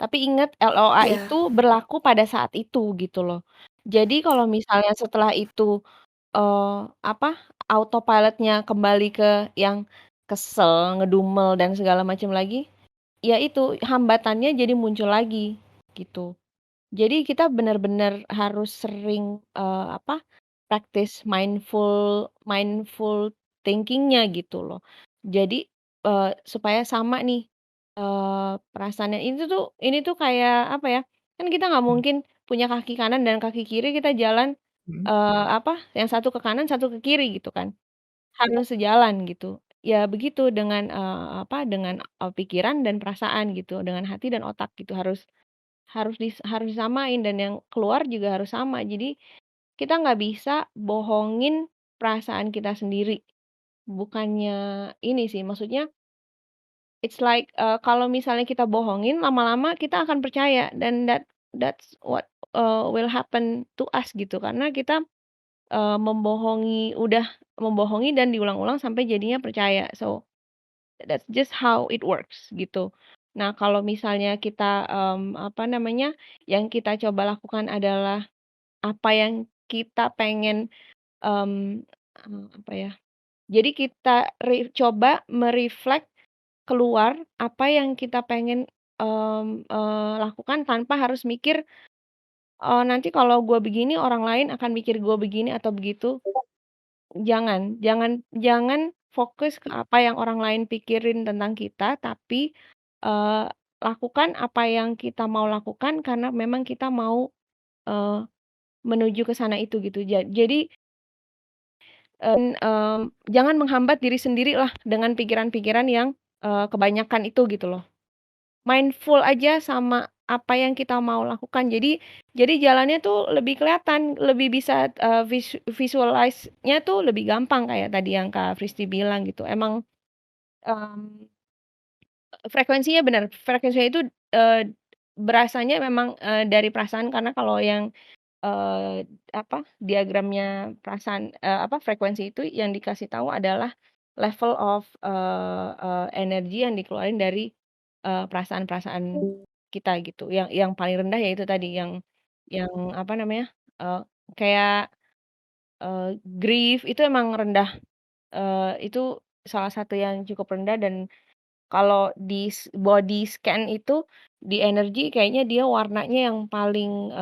Tapi ingat LOA iya. itu berlaku pada saat itu gitu loh. Jadi kalau misalnya setelah itu, apa, autopilot-nya kembali ke yang kesel, ngedumel, dan segala macam lagi, ya itu hambatannya jadi muncul lagi gitu. Jadi kita benar-benar harus sering, apa, practice mindful thinking-nya gitu loh. Jadi, supaya sama nih, perasaannya ini tuh kayak apa ya, kan kita nggak Mmm, mungkin punya kaki kanan dan kaki kiri kita jalan, mhm. apa, yang satu ke kanan, satu ke kiri gitu kan, harus sejalan gitu. Ya begitu dengan, apa, dengan, pikiran dan perasaan gitu, dengan hati dan otak gitu, harus disamain dan yang keluar juga harus sama. Jadi kita nggak bisa bohongin perasaan kita sendiri. Bukannya ini sih, maksudnya it's like, kalau misalnya kita bohongin, lama-lama kita akan percaya dan that's what, will happen to us gitu. Karena kita, udah membohongi dan diulang-ulang sampai jadinya percaya. So, that's just how it works gitu. Nah, kalau misalnya kita, apa namanya, yang kita coba lakukan adalah apa yang kita pengen, apa ya, jadi kita coba keluar apa yang kita pengen, lakukan tanpa harus mikir, nanti kalau gue begini orang lain akan mikir gue begini atau begitu. Jangan jangan jangan fokus ke apa yang orang lain pikirin tentang kita, tapi, eee, lakukan apa yang kita mau lakukan karena memang kita mau, eee, menuju ke sana itu gitu. Jadi, jangan menghambat diri sendirilah dengan pikiran-pikiran yang, kebanyakan itu gitu loh. Mindful aja sama apa yang kita mau lakukan. Jadi jalannya tuh lebih kelihatan, lebih bisa, visualize-nya tuh lebih gampang kayak tadi yang Kak Fristi bilang gitu. Emang, mmm, frekuensinya benar, frekuensinya itu, berasanya memang, dari perasaan karena kalau yang, apa, diagramnya perasaan, apa, frekuensi itu yang dikasih tahu adalah level of, energi yang dikeluarin dari, perasaan-perasaan kita gitu. Yang paling rendah ya itu tadi yang apa namanya, kayak, grief itu emang rendah, itu salah satu yang cukup rendah dan kalau di body scan itu, di energi kayaknya dia warnanya yang paling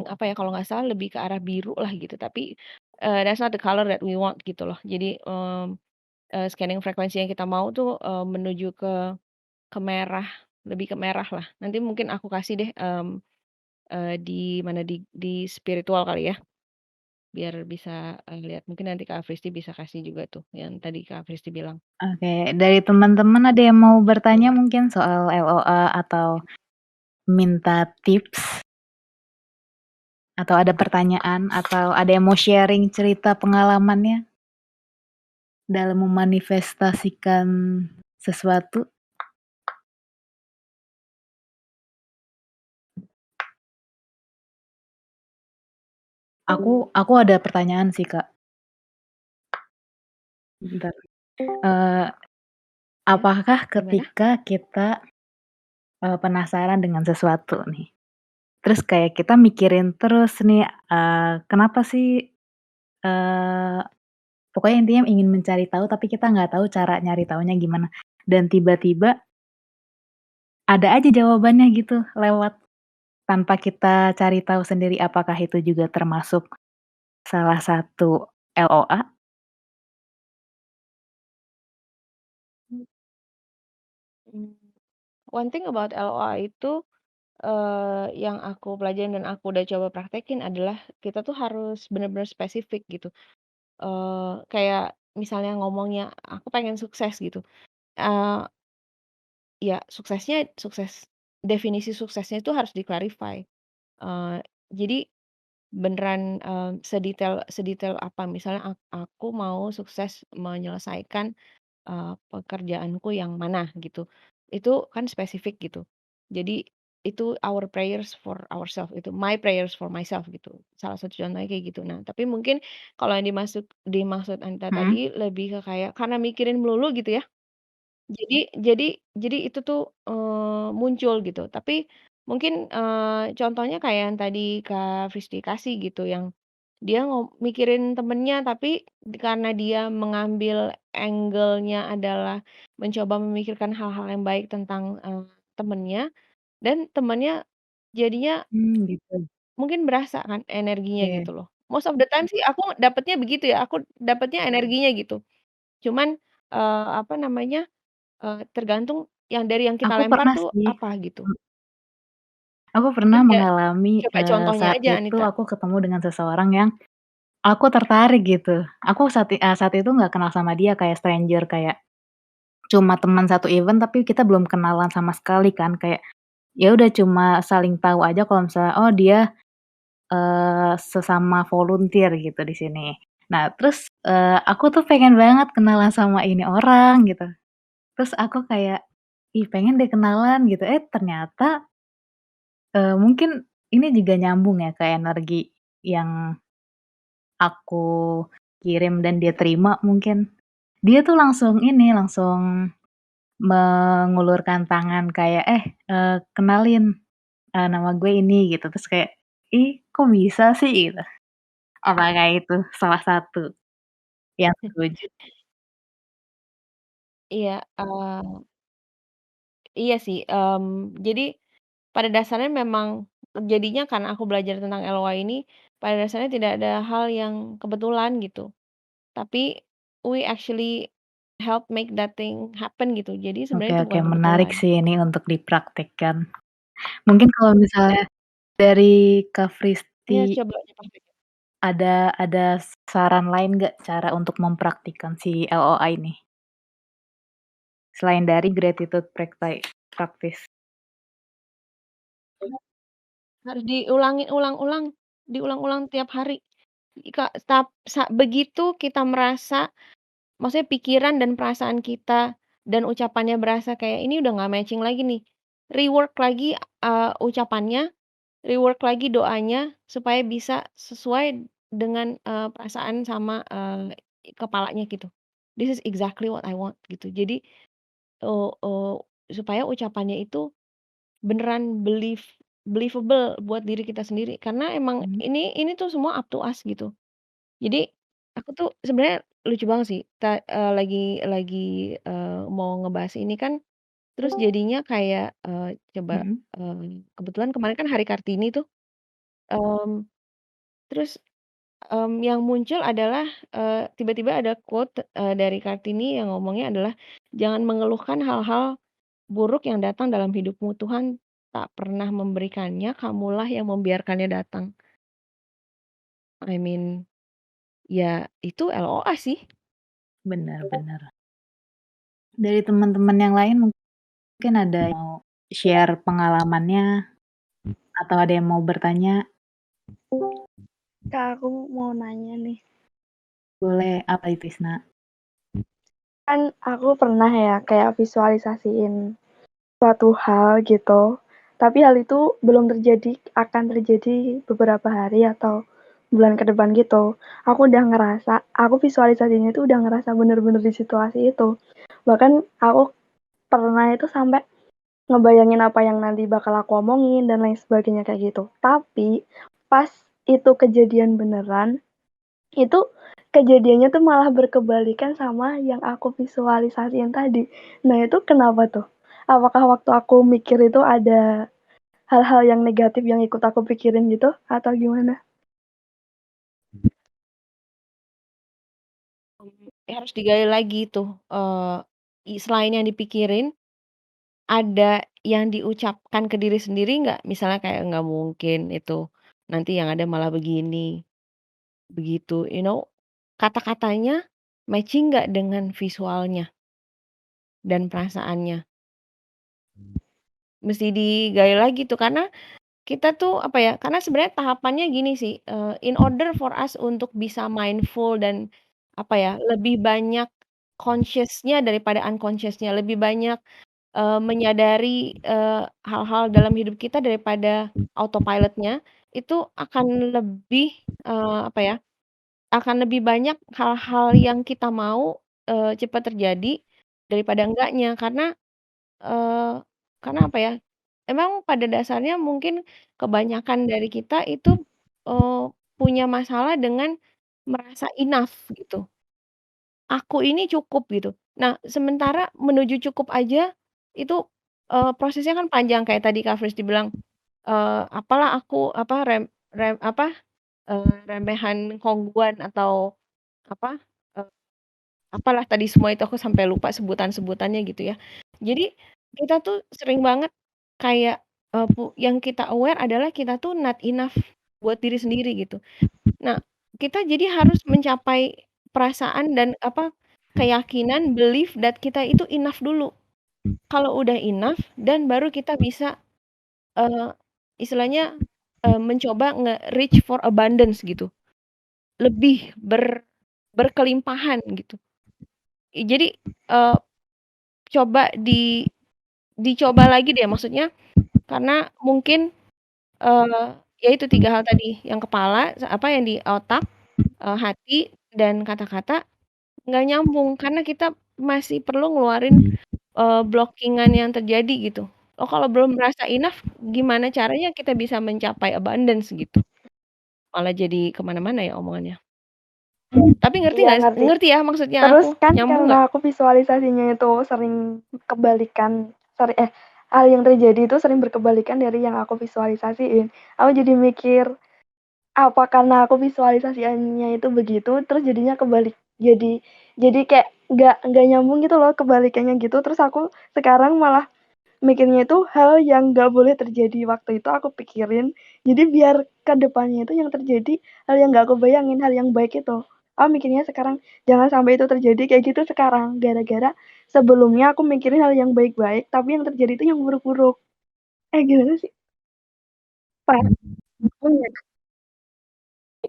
apa ya, kalau nggak salah lebih ke arah biru lah gitu, tapi, that's not the color that we want gitu loh. Jadi, scanning frekuensi yang kita mau tuh, menuju ke merah, lebih ke merah lah. Nanti mungkin aku kasih deh, di mana, di spiritual kali ya, biar bisa, lihat. Mungkin nanti Kak Fristi bisa kasih juga tuh yang tadi Kak Fristi bilang. Oke, dari teman-teman ada yang mau bertanya mungkin soal LOA atau minta tips? Atau ada pertanyaan atau ada yang mau sharing cerita pengalamannya dalam memanifestasikan sesuatu? Aku ada pertanyaan sih, Kak. Bentar. Apakah Gimana? ketika kita, penasaran dengan sesuatu nih, terus kayak kita mikirin terus nih, kenapa sih, eee, pokoknya intinya ingin mencari tahu tapi kita nggak tahu cara nyari tahunya gimana, dan tiba-tiba ada aja jawabannya gitu lewat tanpa kita cari tahu sendiri, apakah itu juga termasuk salah satu LOA? Mmm, one thing about LOA itu, yang aku pelajarin dan aku udah coba praktekin adalah kita tuh harus bener-bener spesifik gitu. Kayak misalnya ngomongnya, "Aku pengen sukses," gitu, eee, ya definisi suksesnya itu harus di-clarify. Jadi beneran, sedetail sedetail apa, misalnya aku mau sukses menyelesaikan pekerjaanku yang mana gitu. Itu kan spesifik gitu. Jadi itu our prayers for ourselves itu, my prayers for myself gitu. Salah satu contohnya kayak gitu. Nah, tapi mungkin kalau yang dimaksud Anita Mhm. tadi lebih ke kayak karena mikirin melulu gitu ya. Jadi itu tuh, muncul gitu. Tapi mungkin, contohnya kayak yang tadi Kak Fristi kasih gitu, yang dia mikirin temennya, tapi karena dia mengambil angle-nya adalah mencoba memikirkan hal-hal yang baik tentang, temennya, dan temennya jadinya Gitu. mungkin berasa kan energinya Oke. gitu loh. Most of the time sih aku dapetnya begitu ya, aku dapetnya energinya gitu. Cuman, apa namanya, tergantung dari yang kita Aku lempar pernah tuh sih, apa gitu. aku pernah Ada, mengalami, coba contohnya saat aja itu Anita. aku ketemu dengan seseorang yang aku tertarik gitu. Aku saat itu nggak kenal sama dia, kayak stranger, kayak cuma teman satu event tapi kita belum kenalan sama sekali kan, kayak ya udah cuma saling tahu aja kalau misalnya, oh dia, sesama volunteer gitu di sini. Nah terus, aku tuh pengen banget kenalan sama ini orang gitu. Terus aku kayak, ih pengen deh kenalan gitu, ternyata, mungkin ini juga nyambung ya ke energi yang aku kirim dan dia terima mungkin. Dia tuh langsung ini, langsung mengulurkan tangan kayak, kenalin, nama gue ini," gitu. Terus kayak, "Ih, kok bisa sih?" Gitu. Apakah itu salah satu yang setuju? Iya, iya sih, jadi pada dasarnya memang jadinya karena aku belajar tentang LOA ini, pada dasarnya tidak ada hal yang kebetulan gitu, tapi we actually help make that thing happen gitu. Jadi Oke sebenarnya itu oke, bukan menarik kebetulan. sih ini untuk dipraktikkan. Mungkin kalau misalnya dari Kak Iya, Fristi coba dipraktekin. ada saran lain nggak cara untuk mempraktikkan si LOA ini? Selain dari gratitude practice. Harus diulang-ulang tiap hari. Begitu kita merasa, maksudnya pikiran dan perasaan kita dan ucapannya berasa kayak, "Ini udah nggak matching lagi nih." Rework lagi, ucapannya, rework lagi doanya, supaya bisa sesuai dengan, perasaan sama, kepalanya gitu. "This is exactly what I want," gitu. Jadi, eee eee, supaya ucapannya itu beneran believable buat diri kita sendiri. Karena emang Mhm. ini tuh semua up to us gitu. Jadi, aku tuh sebenarnya lucu banget sih, mau ngebahas ini kan, terus jadinya kayak, coba, Mhm. kebetulan kemarin kan Hari Kartini tuh, mmm, terus, yang muncul adalah, tiba-tiba ada quote, dari Kartini yang ngomongnya adalah, "Jangan mengeluhkan hal-hal buruk yang datang dalam hidupmu, Tuhan tak pernah memberikannya, kamulah yang membiarkannya datang." I mean, ya itu LOA sih. Benar benar. Dari teman-teman yang lain mungkin ada yang mau share pengalamannya atau ada yang mau bertanya? Kak, aku mau nanya nih. Boleh, apa itu, Isna? Kan aku pernah ya kayak visualisasiin suatu hal gitu, tapi hal itu belum terjadi, akan terjadi beberapa hari atau bulan ke depan gitu. Aku udah ngerasa, aku visualisasinya itu udah ngerasa bener-bener di situasi itu. Bahkan aku pernah itu sampai ngebayangin apa yang nanti bakal aku omongin dan lain sebagainya kayak gitu. Tapi pas itu kejadian beneran, itu kejadiannya tuh malah berkebalikan sama yang aku visualisasiin tadi. Nah, itu kenapa tuh? Apakah waktu aku mikir itu ada hal-hal yang negatif yang ikut aku pikirin gitu atau gimana? Harus digali lagi tuh, selain yang dipikirin, ada yang diucapkan ke diri sendiri nggak? Misalnya kayak, "Nggak mungkin itu, nanti yang ada malah begini, begitu." Kata-katanya matching nggak dengan visualnya dan perasaannya? Mesti digali lagi tuh, karena kita tuh, apa ya, karena sebenarnya tahapannya gini sih, in order for us untuk bisa mindful dan, apa ya, lebih banyak conscious-nya daripada unconscious-nya, lebih banyak, menyadari, hal-hal dalam hidup kita daripada autopilot-nya, itu akan lebih, apa ya, akan lebih banyak hal-hal yang kita mau, cepat terjadi daripada enggaknya. Eee, karena apa ya, emang pada dasarnya mungkin kebanyakan dari kita itu, eee, punya masalah dengan merasa enough gitu. Aku ini cukup gitu. Nah, sementara menuju cukup aja itu, prosesnya kan panjang kayak tadi Kak Frisdy bilang, apalah aku, apa, rem rem apa, remehan kongguan atau apa, apalah tadi semua itu aku sampai lupa sebutan-sebutannya gitu ya. Jadi kita tuh sering banget kayak, yang kita aware adalah kita tuh not enough buat diri sendiri gitu. Nah, kita jadi harus mencapai perasaan dan apa, keyakinan, belief that kita itu enough dulu. Kalau udah enough dan baru kita bisa, eee, istilahnya, mencoba nge-reach for abundance gitu. Lebih berkelimpahan gitu. Jadi, eee, coba dicoba lagi deh maksudnya, karena mungkin, ya itu 3 hal tadi, yang kepala, yang di otak, hati, dan kata-kata nggak nyambung karena kita masih perlu ngeluarin, blocking-an yang terjadi gitu. Oh, kalau belum merasa enough, gimana caranya kita bisa mencapai abundance gitu? Malah jadi ke mana-mana ya omongannya. Tapi Iya, ngerti. ngerti ya maksudnya Terus aku? kan Nyambung karena nggak? aku visualisasinya itu sering kebalikan, hal yang terjadi itu sering berkebalikan dari yang aku visualisasiin. Aku jadi mikir, apa karena aku visualisasinya itu begitu, terus jadinya kebalik. Jadi kayak nggak nyambung gitu loh kebalikannya gitu. Terus aku sekarang malah mikirnya itu hal yang nggak boleh terjadi waktu itu aku pikirin. Jadi biar ke depannya itu yang terjadi hal yang nggak aku bayangin, hal yang baik itu. Aku mikirnya sekarang jangan sampai itu terjadi kayak gitu sekarang. Gara-gara sebelumnya aku mikirin hal yang baik-baik, tapi yang terjadi itu yang buruk-buruk. Gimana sih? Pak,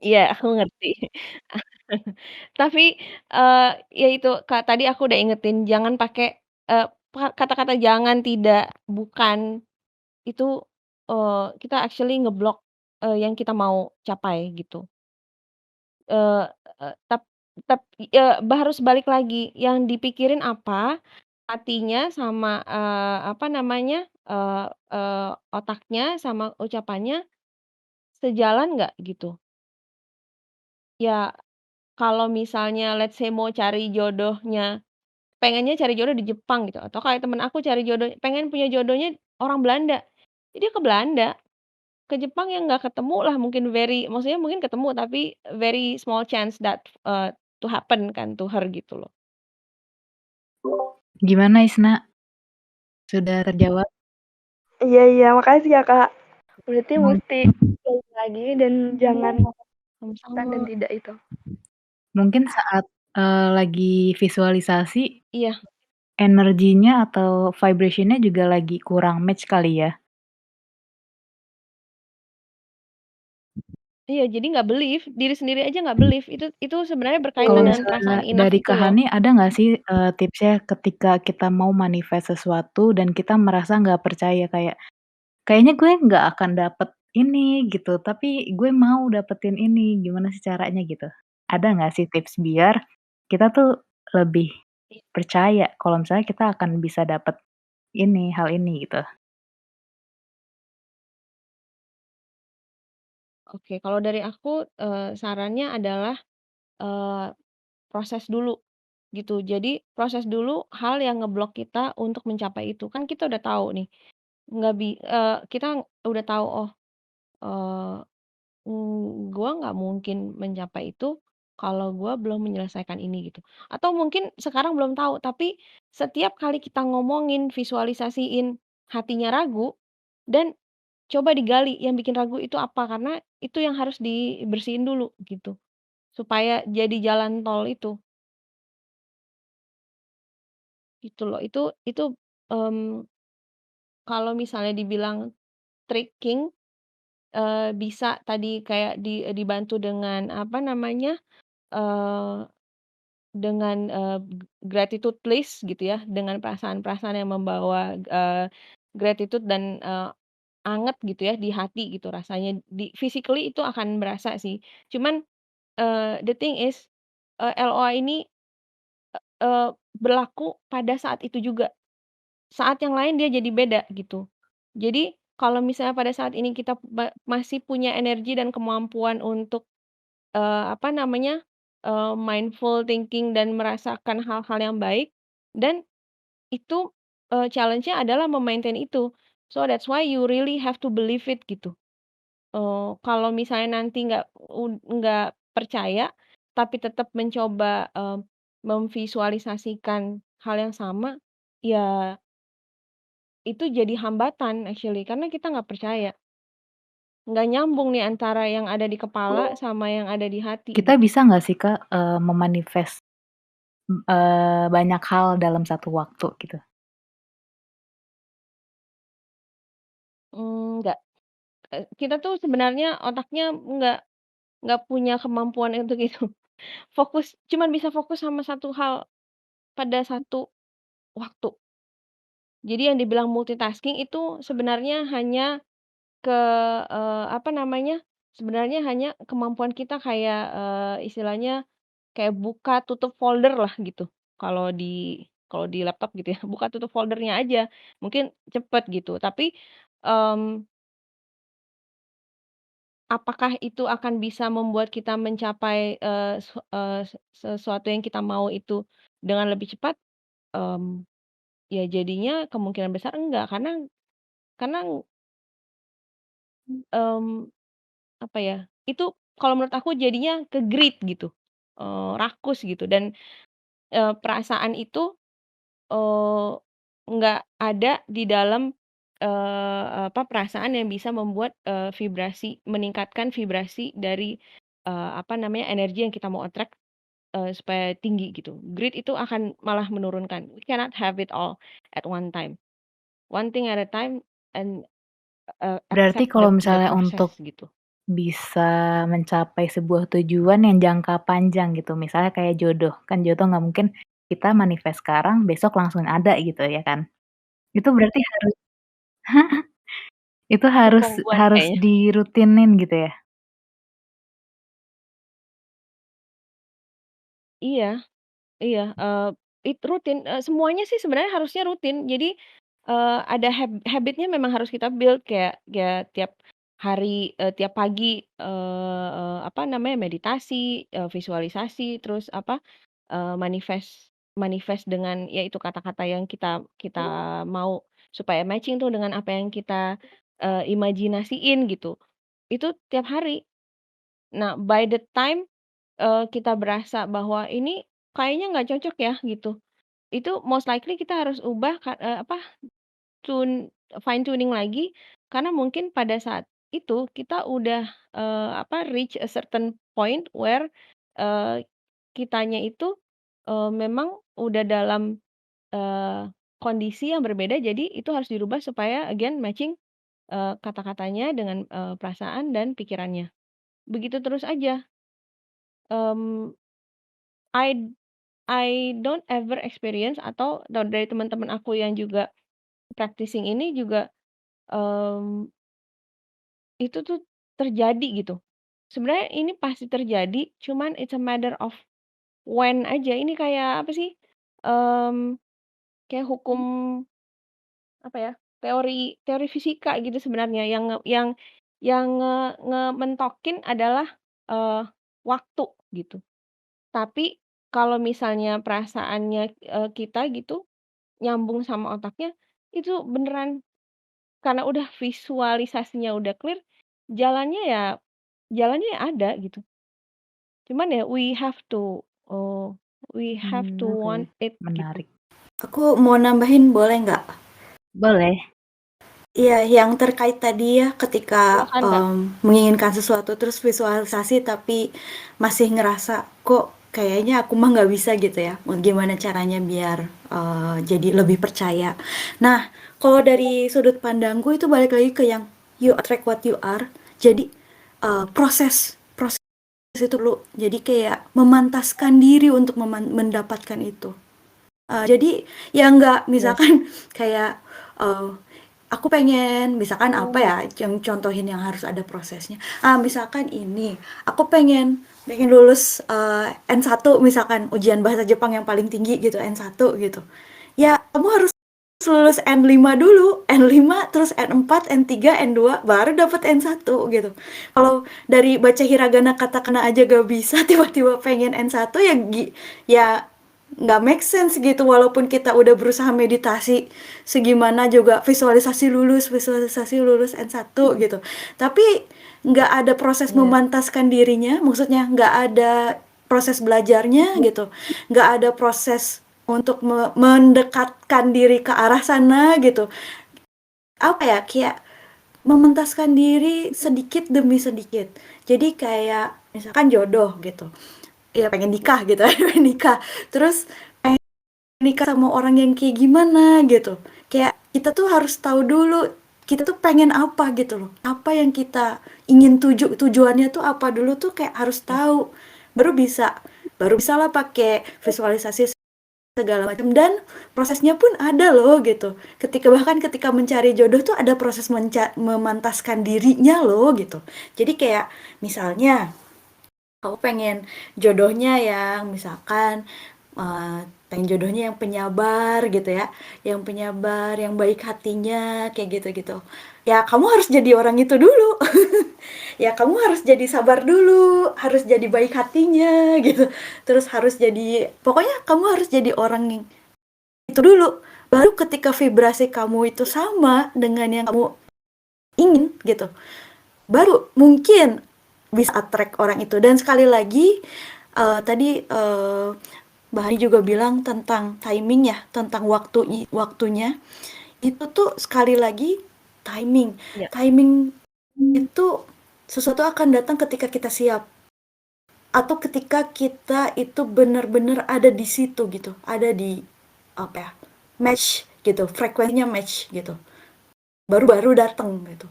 Iya, aku ngerti. Tapi, ya itu, Kak, tadi aku udah ingetin jangan pakai, kata-kata jangan, tidak, bukan, itu, kita actually ngeblok, yang kita mau capai gitu. Eee eee, tap tap harus balik lagi, yang dipikirin apa, hatinya sama, apa namanya, otaknya sama ucapannya sejalan nggak gitu. Ya kalau misalnya let's say mau cari jodohnya, pengennya cari jodoh di Jepang gitu, atau kayak temen aku cari jodoh pengen punya jodohnya orang Belanda, ya dia ke Belanda, ke Jepang ya nggak ketemu lah mungkin maksudnya mungkin ketemu tapi very small chance that, to happen kan to her gitu loh. Gimana Isna? Sudah terjawab? Iya, makasih ya, Kak. Berarti Mung mesti balik lagi dan jangan dan Sama-sama. tidak itu. mungkin saat, lagi visualisasi, Iya. energinya atau vibration-nya juga lagi kurang match kali ya? Iya, jadi nggak believe, diri sendiri aja nggak believe, itu sebenarnya berkaitan Kalau dengan Betul. misalnya perasaan enough dari itu Kak loh. Hani ada nggak sih, tipsnya ketika kita mau manifest sesuatu dan kita merasa nggak percaya kayak, "Kayaknya gue nggak akan dapet ini," gitu, "tapi gue mau dapetin ini." Gimana sih caranya gitu? Ada nggak sih tips biar kita tuh lebih percaya kalau misalnya kita akan bisa dapet ini, hal ini gitu? Oke, kalau dari aku, sarannya adalah, eee, proses dulu, gitu. Jadi proses dulu hal yang ngeblok kita untuk mencapai itu. Kan kita udah tahu nih, kita udah tahu, oh, eee, gua nggak mungkin mencapai itu kalau gua belum menyelesaikan ini, gitu. Atau mungkin sekarang belum tahu, tapi setiap kali kita ngomongin, visualisasiin, hatinya ragu, dan coba digali yang bikin ragu itu apa, karena itu yang harus dibersihin dulu gitu, supaya jadi jalan tol itu, gitu loh. Itu, mmm, kalau misalnya dibilang tricking, bisa tadi kayak dibantu dengan apa namanya, eee, dengan, gratitude list gitu ya, dengan perasaan-perasaan yang membawa, gratitude dan, anget gitu ya di hati gitu rasanya, physically itu akan berasa sih. Cuman the thing is, LOA ini, eee, berlaku pada saat itu juga. Saat yang lain dia jadi beda gitu. Jadi kalau misalnya pada saat ini kita masih punya energi dan kemampuan untuk, apa namanya, mindful thinking dan merasakan hal-hal yang baik, dan itu, challenge-nya adalah me-maintain itu. So that's why you really have to believe it gitu. Kalau misalnya nanti nggak percaya, tapi tetap mencoba, memvisualisasikan hal yang sama, ya itu jadi hambatan actually, karena kita nggak percaya. Nggak nyambung nih antara yang ada di kepala sama yang ada di hati Kita gitu. bisa nggak sih Kak, banyak hal dalam satu waktu gitu? Nggak, kita tuh sebenarnya otaknya nggak punya kemampuan untuk itu. Cuman bisa fokus sama satu hal pada satu waktu. Jadi yang dibilang multitasking itu sebenarnya hanya apa namanya, sebenarnya hanya kemampuan kita kayak, istilahnya kayak buka tutup folder lah gitu, kalau di laptop gitu ya, buka tutup foldernya aja, mungkin cepet gitu. Tapi, mmm, apakah itu akan bisa membuat kita mencapai, sesuatu yang kita mau itu dengan lebih cepat? Mmm, ya jadinya kemungkinan besar enggak, karena, mmm, apa ya, itu kalau menurut aku jadinya ke greed gitu, rakus gitu, dan, perasaan itu, eee, nggak ada di dalam, apa, perasaan yang bisa membuat, meningkatkan vibrasi dari, apa namanya, energi yang kita mau attract, supaya tinggi gitu. Greed itu akan malah menurunkan. We cannot have it all at one time. One thing at a time, and, Berarti accept kalau the misalnya process untuk gitu. bisa mencapai sebuah tujuan yang jangka panjang gitu, misalnya kayak jodoh, kan jodoh nggak mungkin kita manifest sekarang, besok langsung ada gitu ya kan. Itu berarti harus itu harus Ketungguan harus kayaknya. dirutinin gitu ya? Iya, iya, rutin, semuanya sih sebenarnya harusnya rutin. Jadi, ada habit-nya memang harus kita build kayak ya tiap hari, tiap pagi, apa namanya, meditasi, visualisasi, terus apa, manifest manifest dengan ya itu kata-kata yang kita kita mau supaya matching tuh dengan apa yang kita, imajinasiin gitu. Itu tiap hari. Nah, by the time, kita berasa bahwa ini kayaknya nggak cocok ya gitu, itu most likely kita harus ubah apa, fine tuning lagi, karena mungkin pada saat itu kita udah, apa, reach a certain point where, eee, kitanya itu, memang udah dalam, kondisi yang berbeda, jadi itu harus dirubah supaya again matching, kata-katanya dengan, perasaan dan pikirannya. Begitu terus aja, mmm, I I don't ever experience atau dari teman-teman aku yang juga practicing ini juga, mmm, itu tuh terjadi gitu. Sebenarnya ini pasti terjadi, cuman it's a matter of when aja. Ini kayak apa sih, mmm, kayak hukum apa ya, teori teori fisika gitu sebenarnya yang ngementokin adalah, eee, waktu gitu. Tapi kalau misalnya perasaannya, kita gitu nyambung sama otaknya, itu beneran karena udah visualisasinya udah clear, jalannya ya jalannya ya ada gitu. Cuman ya we have to Oke, want it gitu. menarik. Aku mau nambahin boleh nggak? Boleh. Iya, yang terkait tadi ya ketika, Silakan, Kak. menginginkan sesuatu terus visualisasi tapi masih ngerasa, "Kok kayaknya aku mah nggak bisa," gitu ya. Gimana caranya biar, jadi lebih percaya. Nah, kalau dari sudut pandangku itu balik lagi ke yang you attract what you are. Jadi, proses proses itu dulu. Jadi kayak memantaskan diri untuk mendapatkan itu. Jadi ya nggak Yes. misalkan kayak, aku pengen misalkan apa Oh, ya yang contohin yang harus ada prosesnya, misalkan ini, aku pengen pengen lulus, N1 misalkan ujian bahasa Jepang yang paling tinggi gitu, N1 gitu. Ya kamu harus lulus N5 dulu, N5 terus N4, N3, N2 baru dapat N1 gitu. Kalau dari baca hiragana katakana aja gak bisa tiba-tiba pengen N1 ya ya nggak make sense gitu walaupun kita udah berusaha meditasi segimana juga visualisasi lulus N1 gitu. Tapi nggak ada proses yes. memantaskan dirinya, maksudnya nggak ada proses belajarnya gitu. Nggak ada proses untuk mendekatkan diri ke arah sana gitu. Apa ya, kayak mementaskan diri sedikit demi sedikit. Jadi kayak misalkan jodoh gitu. Ya pengen nikah gitu, pengen nikah. Terus pengen nikah sama orang yang kayak gimana gitu. Kayak kita tuh harus tahu dulu kita tuh pengen apa gitu loh. Apa yang kita ingin tujuannya tuh apa dulu tuh kayak harus tahu. Baru bisa baru bisa lah pakai visualisasi segala macam dan prosesnya pun ada loh gitu. Ketika mencari jodoh tuh ada proses memantaskan dirinya loh gitu. Jadi kayak misalnya aku pengen jodohnya yang misalkan pengen jodohnya yang penyabar gitu ya, yang penyabar, yang baik hatinya kayak gitu-gitu. Ya kamu harus jadi orang itu dulu. Ya kamu harus jadi sabar dulu, harus jadi baik hatinya gitu. Terus harus jadi pokoknya kamu harus jadi orang yang itu dulu. Baru ketika vibrasi kamu itu sama dengan yang kamu ingin gitu, baru mungkin bisa attract orang itu. Dan sekali lagi tadi Mbak Hani juga bilang tentang timing ya, tentang waktunya. Itu tuh sekali lagi timing. Ya. Timing itu sesuatu akan datang ketika kita siap atau ketika kita itu benar-benar ada di situ gitu, ada di apa ya, match gitu, frekuensinya match gitu. Baru-baru datang gitu.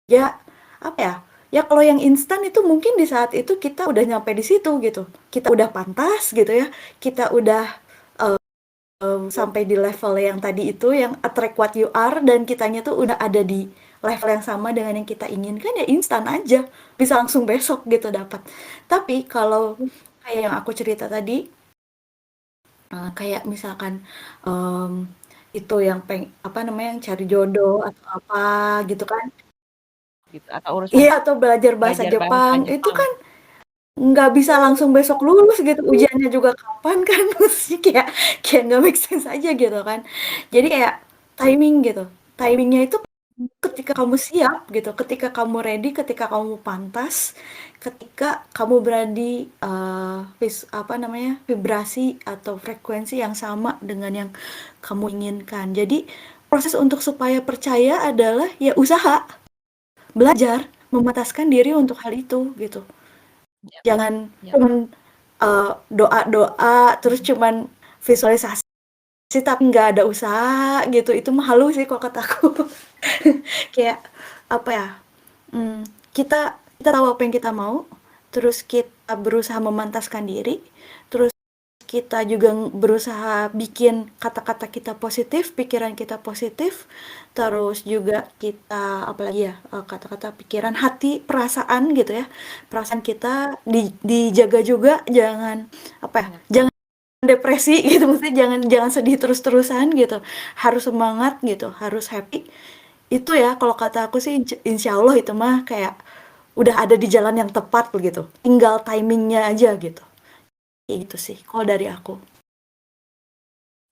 Ya apa ya? Ya kalau yang instan itu mungkin di saat itu kita udah nyampe di situ gitu. Kita udah pantas gitu ya. Kita udah sampai di level yang tadi itu yang attract what you are dan kitanya tuh udah ada di level yang sama dengan yang kita inginkan ya instan aja. Bisa langsung besok gitu dapat. Tapi kalau kayak yang aku cerita tadi Kayak misalkan, itu yang apa namanya, yang cari jodoh atau apa gitu kan. Gitu, atau urusan Iya, atau belajar bahasa belajar bahasa Jepang, itu Jepang. kan nggak bisa langsung besok lulus gitu, ujiannya juga kapan kan, maksudnya kayak nggak make sense aja gitu kan. Jadi kayak timing gitu, timingnya itu ketika kamu siap gitu, ketika kamu ready, ketika kamu pantas, ketika kamu berani apa namanya, vibrasi atau frekuensi yang sama dengan yang kamu inginkan. Jadi proses untuk supaya percaya adalah ya usaha, belajar, memataskan diri untuk hal itu gitu. Yap, Jangan yap. cuman doa-doa terus cuman visualisasi tapi nggak ada usaha gitu. Itu mah halu sih kalau kataku. Kayak apa ya? Kita kita tahu apa yang kita mau, terus kita berusaha memantaskan diri, terus kita juga berusaha bikin kata-kata kita positif, pikiran kita positif, terus juga kita apalagi ya, kata-kata, pikiran, hati, perasaan gitu ya. Perasaan kita dijaga juga, jangan apa ya, Yap. jangan depresi gitu, maksudnya jangan jangan sedih terus-terusan gitu. Harus semangat gitu, harus happy. Itu ya kalau kata aku sih insya Allah itu mah kayak udah ada di jalan yang tepat begitu. Tinggal timingnya aja gitu. Kayak gitu sih kalau dari aku.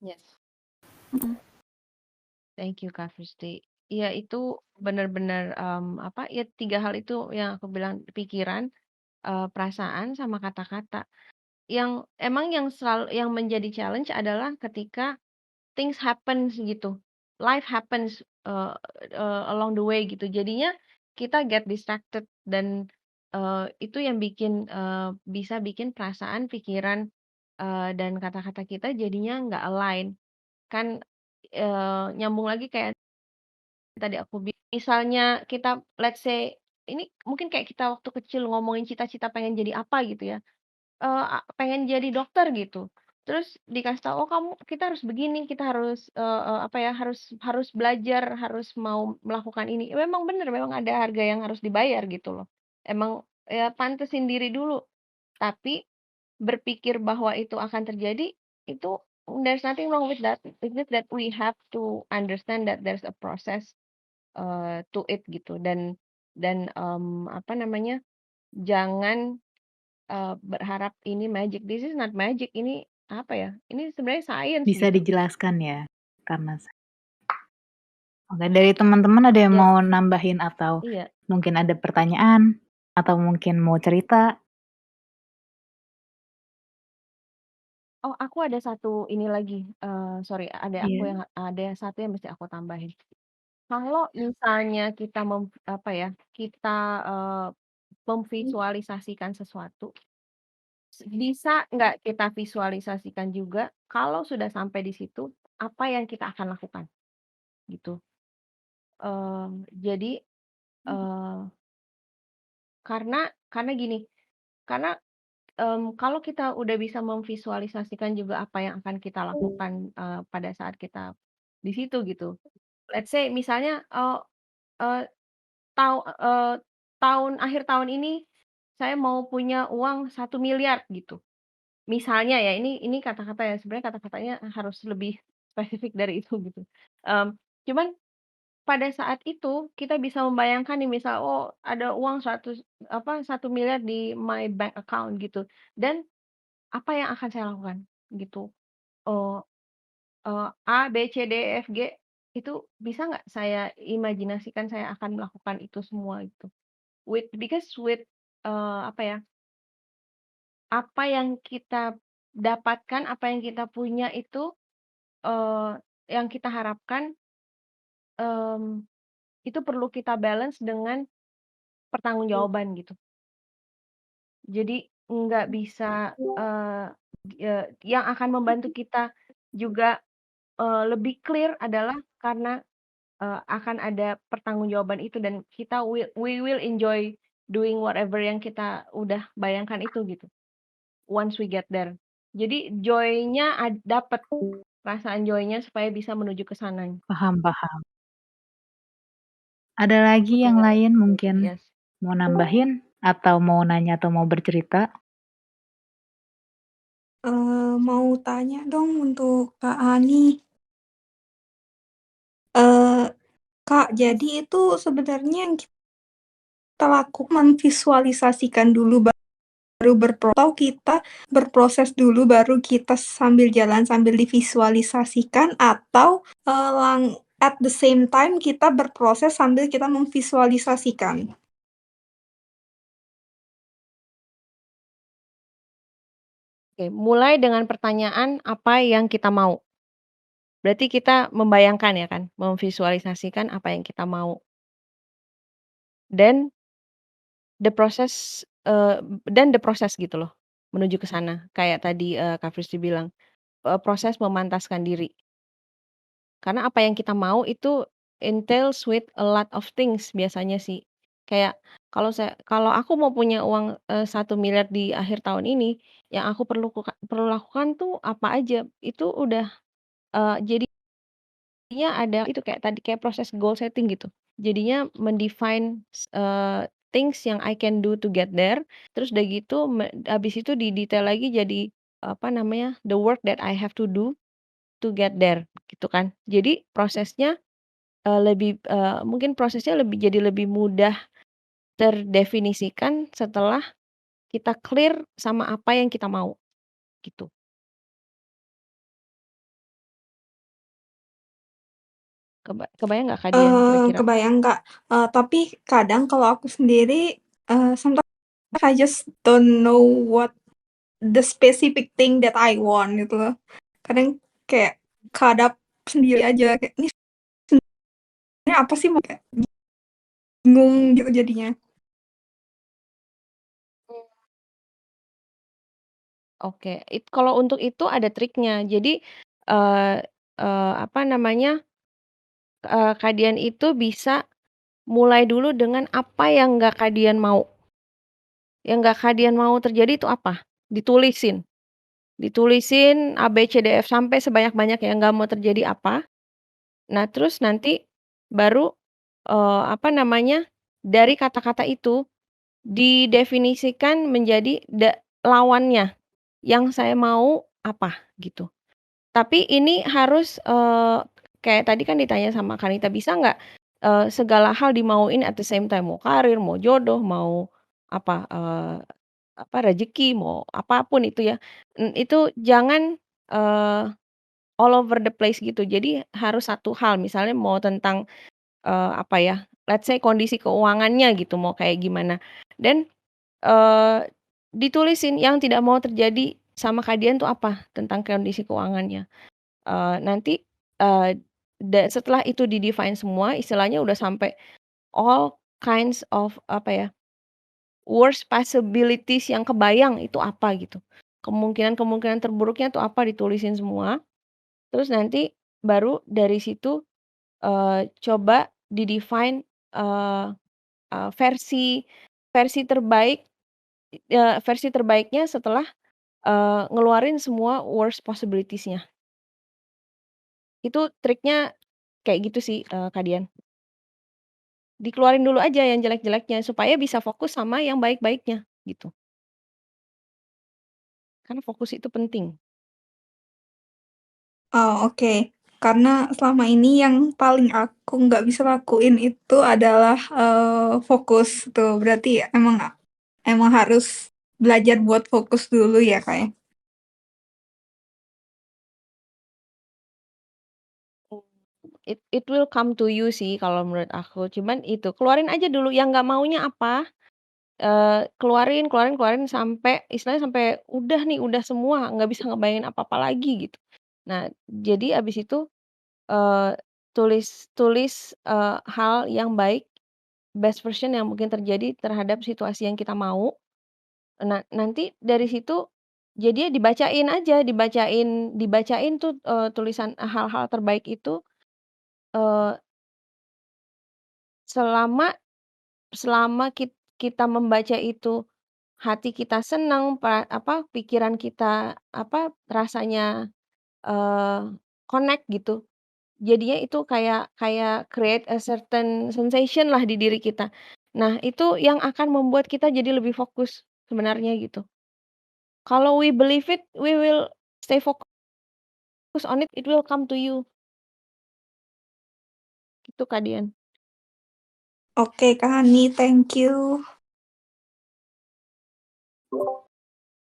Yes. Mm. Thank you Kak Kristi. Iya itu benar-benar apa ya 3 hal itu yang aku bilang pikiran, perasaan sama kata-kata. Yang emang yang selalu yang menjadi challenge adalah ketika things happens gitu. Life happens along the way gitu. Jadinya kita get distracted dan itu yang bikin bisa bikin perasaan, pikiran dan kata-kata kita jadinya nggak align. Kan nyambung lagi kayak tadi aku misalnya kita let's say ini mungkin kayak kita waktu kecil ngomongin cita-cita pengen jadi apa gitu ya. Pengen jadi dokter gitu. Terus dikasih tahu, "Oh kamu kita harus begini, kita harus, apa ya, harus belajar, harus mau melakukan ini." Memang bener, memang ada harga yang harus dibayar gitu loh. Emang ya pantesin diri dulu. Tapi berpikir bahwa itu akan terjadi, itu there's nothing wrong with that. It's just that we have to understand that there's a process, to it gitu dan apa namanya, jangan berharap ini magic, this is not magic, ini apa ya, ini sebenarnya science Bisa gitu. dijelaskan ya? Karena oke, dari teman-teman ada yang Yes, mau nambahin atau iya. mungkin ada pertanyaan atau mungkin mau cerita? Oh, aku ada satu ini lagi, sorry, Iya. ada satu yang mesti aku tambahin. Kalau misalnya kita apa ya, kita, memvisualisasikan sesuatu, bisa nggak kita visualisasikan juga kalau sudah sampai di situ, apa yang kita akan lakukan, gitu. Jadi, eee, karena gini, karena kalau kita udah bisa memvisualisasikan juga apa yang akan kita lakukan, pada saat kita di situ gitu. Let's say misalnya, eee, eee, akhir tahun ini saya mau punya uang 1 miliar gitu. Misalnya ya, ini kata-kata ya, sebenarnya kata-katanya harus lebih spesifik dari itu gitu. Cuman pada saat itu kita bisa membayangkan nih misal, oh ada uang 1 miliar di my bank account gitu, dan apa yang akan saya lakukan gitu, eee A, B, C, D, E, F, G, itu bisa nggak saya imajinasikan saya akan melakukan itu semua gitu. Because apa ya, apa yang kita dapatkan, apa yang kita punya itu, eee, yang kita harapkan, mmm, itu perlu kita balance dengan pertanggungjawaban gitu. Jadi nggak bisa, yang akan membantu kita juga, lebih clear adalah karena akan ada pertanggungjawaban itu dan kita we will enjoy doing whatever yang kita udah bayangkan itu gitu, once we get there. Jadi joy-nya dapet, perasaan joy-nya supaya bisa menuju ke sana. Paham paham. Ada lagi Oke, yang lain mungkin yes. mau nambahin atau mau nanya atau mau bercerita? Mau tanya dong untuk Kak Ani. Kak, jadi itu sebenarnya yang kita lakukan memvisualisasikan dulu baru atau kita berproses dulu baru kita sambil jalan sambil divisualisasikan atau at the same time kita berproses sambil kita memvisualisasikan. Oke, mulai dengan pertanyaan apa yang kita mau. Berarti kita membayangkan ya kan, memvisualisasikan apa yang kita mau. Dan the process, dan the process gitu loh, menuju ke sana. Kayak tadi, Kak Fristy bilang, proses memantaskan diri. Karena apa yang kita mau itu entails with a lot of things biasanya sih. Kayak kalau aku mau punya uang, 1 miliar di akhir tahun ini, yang aku perlu lakukan tuh apa aja, itu udah, jadinya ada itu kayak tadi, kayak proses goal setting gitu. Jadinya things yang I can do to get there, terus udah gitu habis itu didetail lagi jadi, apa namanya, the work that I have to do to get there, gitu kan. Jadi prosesnya, mungkin prosesnya jadi lebih mudah terdefinisikan setelah kita clear sama apa yang kita mau, gitu. Kebayang nggak Kak Dian kira-kira? Kebayang Kak, tapi kadang kalau aku sendiri, sometimes I just don't know what the specific thing that I want gitu loh. Kadang kayak kadap sendiri aja kayak, "Ini sebenarnya apa sih?" Kayak bingung gitu jadinya. Oke, kalau untuk itu ada triknya. Jadi, eee apa namanya, Kak Dian itu bisa mulai dulu dengan apa yang nggak Kak Dian mau. Yang nggak Kak Dian mau terjadi itu apa? Ditulisin. Ditulisin A, B, C, D, F sampai sebanyak-banyak yang nggak mau terjadi apa. Nah, terus nanti baru, apa namanya, dari kata-kata itu didefinisikan menjadi lawannya, yang saya mau apa, gitu. Tapi ini harus, kayak tadi kan ditanya sama Kanita, bisa nggak, segala hal dimauin at the same time, mau karir, mau jodoh, mau apa, rezeki, mau apapun itu ya, itu jangan, all over the place gitu. Jadi harus satu hal, misalnya mau tentang, apa ya, let's say kondisi keuangannya gitu, mau kayak gimana. Dan, eee, ditulisin yang tidak mau terjadi sama Kak Dian tuh apa, tentang kondisi keuangannya. Nanti, eee, setelah itu di-define semua, istilahnya udah sampai all kinds of apa ya, worst possibilities yang kebayang itu apa gitu. Kemungkinan-kemungkinan terburuknya tuh apa, ditulisin semua. Terus nanti baru dari situ, coba di-define, eee eee, versi versi terbaik, versi terbaiknya setelah, ngeluarin semua worst possibilities-nya. Itu triknya kayak gitu sih, Kak Dian. Dikeluarin dulu aja yang jelek-jeleknya supaya bisa fokus sama yang baik-baiknya, gitu. Karena fokus itu penting. Oh, oke. Karena selama ini yang paling aku nggak bisa lakuin itu adalah, fokus tuh. Berarti emang harus belajar buat fokus dulu ya, Kak, ya? It will come to you sih kalau menurut aku, cuman itu, keluarin aja dulu yang nggak maunya apa, keluarin keluarin keluarin sampai istilahnya sampai udah nih, udah semua, nggak bisa ngebayangin apa-apa lagi gitu. Nah, jadi abis itu, eee, tulis tulis, hal yang baik, best version yang mungkin terjadi terhadap situasi yang kita mau. Nah, nanti dari situ jadinya dibacain aja, dibacain dibacain tuh, tulisan hal-hal terbaik itu, eee, selama selama kita membaca itu hati kita senang, pikiran kita, rasanya, eee, connect gitu. Jadinya itu kayak kayak create a certain sensation lah di diri kita. Nah, itu yang akan membuat kita jadi lebih fokus sebenarnya gitu. Kalau we believe it, we will stay focus on it, it will come to you. Gitu Kak Dian. Oke, Kak Hani, thank you.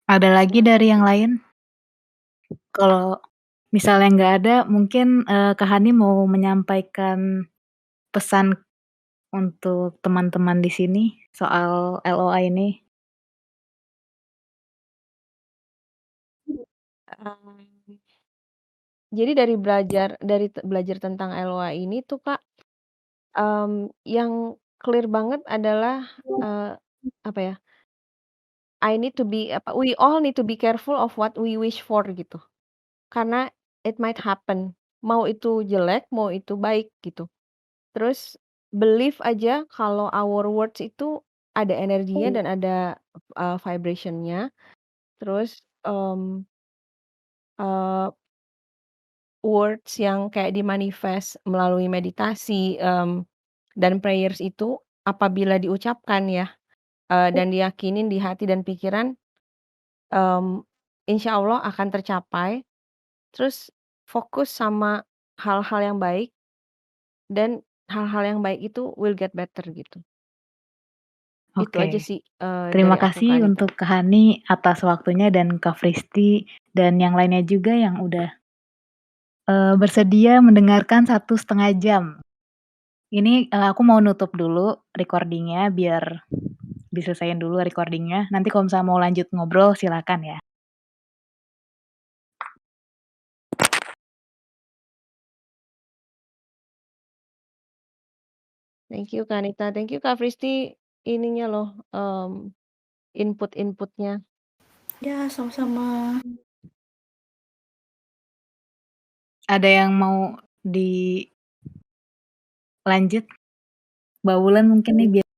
Ada lagi dari yang lain? Kalau misalnya nggak ada, mungkin Kak Hani mau menyampaikan pesan untuk teman-teman di sini soal LOA ini? Mmm, jadi dari belajar tentang LOA ini tuh Kak, yang clear banget adalah, apa ya, we all need to be careful of what we wish for gitu. Karena it might happen, mau itu jelek, mau itu baik gitu. Terus believe aja kalau our words itu ada energinya dan ada, vibration-nya. Terus, eee, words yang kayak di-manifest melalui meditasi, dan prayers itu apabila diucapkan ya, dan diyakinin di hati dan pikiran, mmm, insya Allah akan tercapai. Terus fokus sama hal-hal yang baik dan hal-hal yang baik itu will get better gitu. Itu aja Oke. sih, Terima dari aku, Kak kasih Anita. untuk Kak Hani atas waktunya dan Kak Fristi dan yang lainnya juga yang udah, bersedia mendengarkan 1,5 jam. Ini, aku mau nutup dulu recording-nya biar diselesain dulu recording-nya. Nanti kalau misalnya mau lanjut ngobrol silakan ya. Thank you, Kak Anita. Thank you, Kak Fristi, ininya loh, input-inputnya. Ya, sama-sama. Ada yang mau dilanjut? Mbak Wulan mungkin nih biar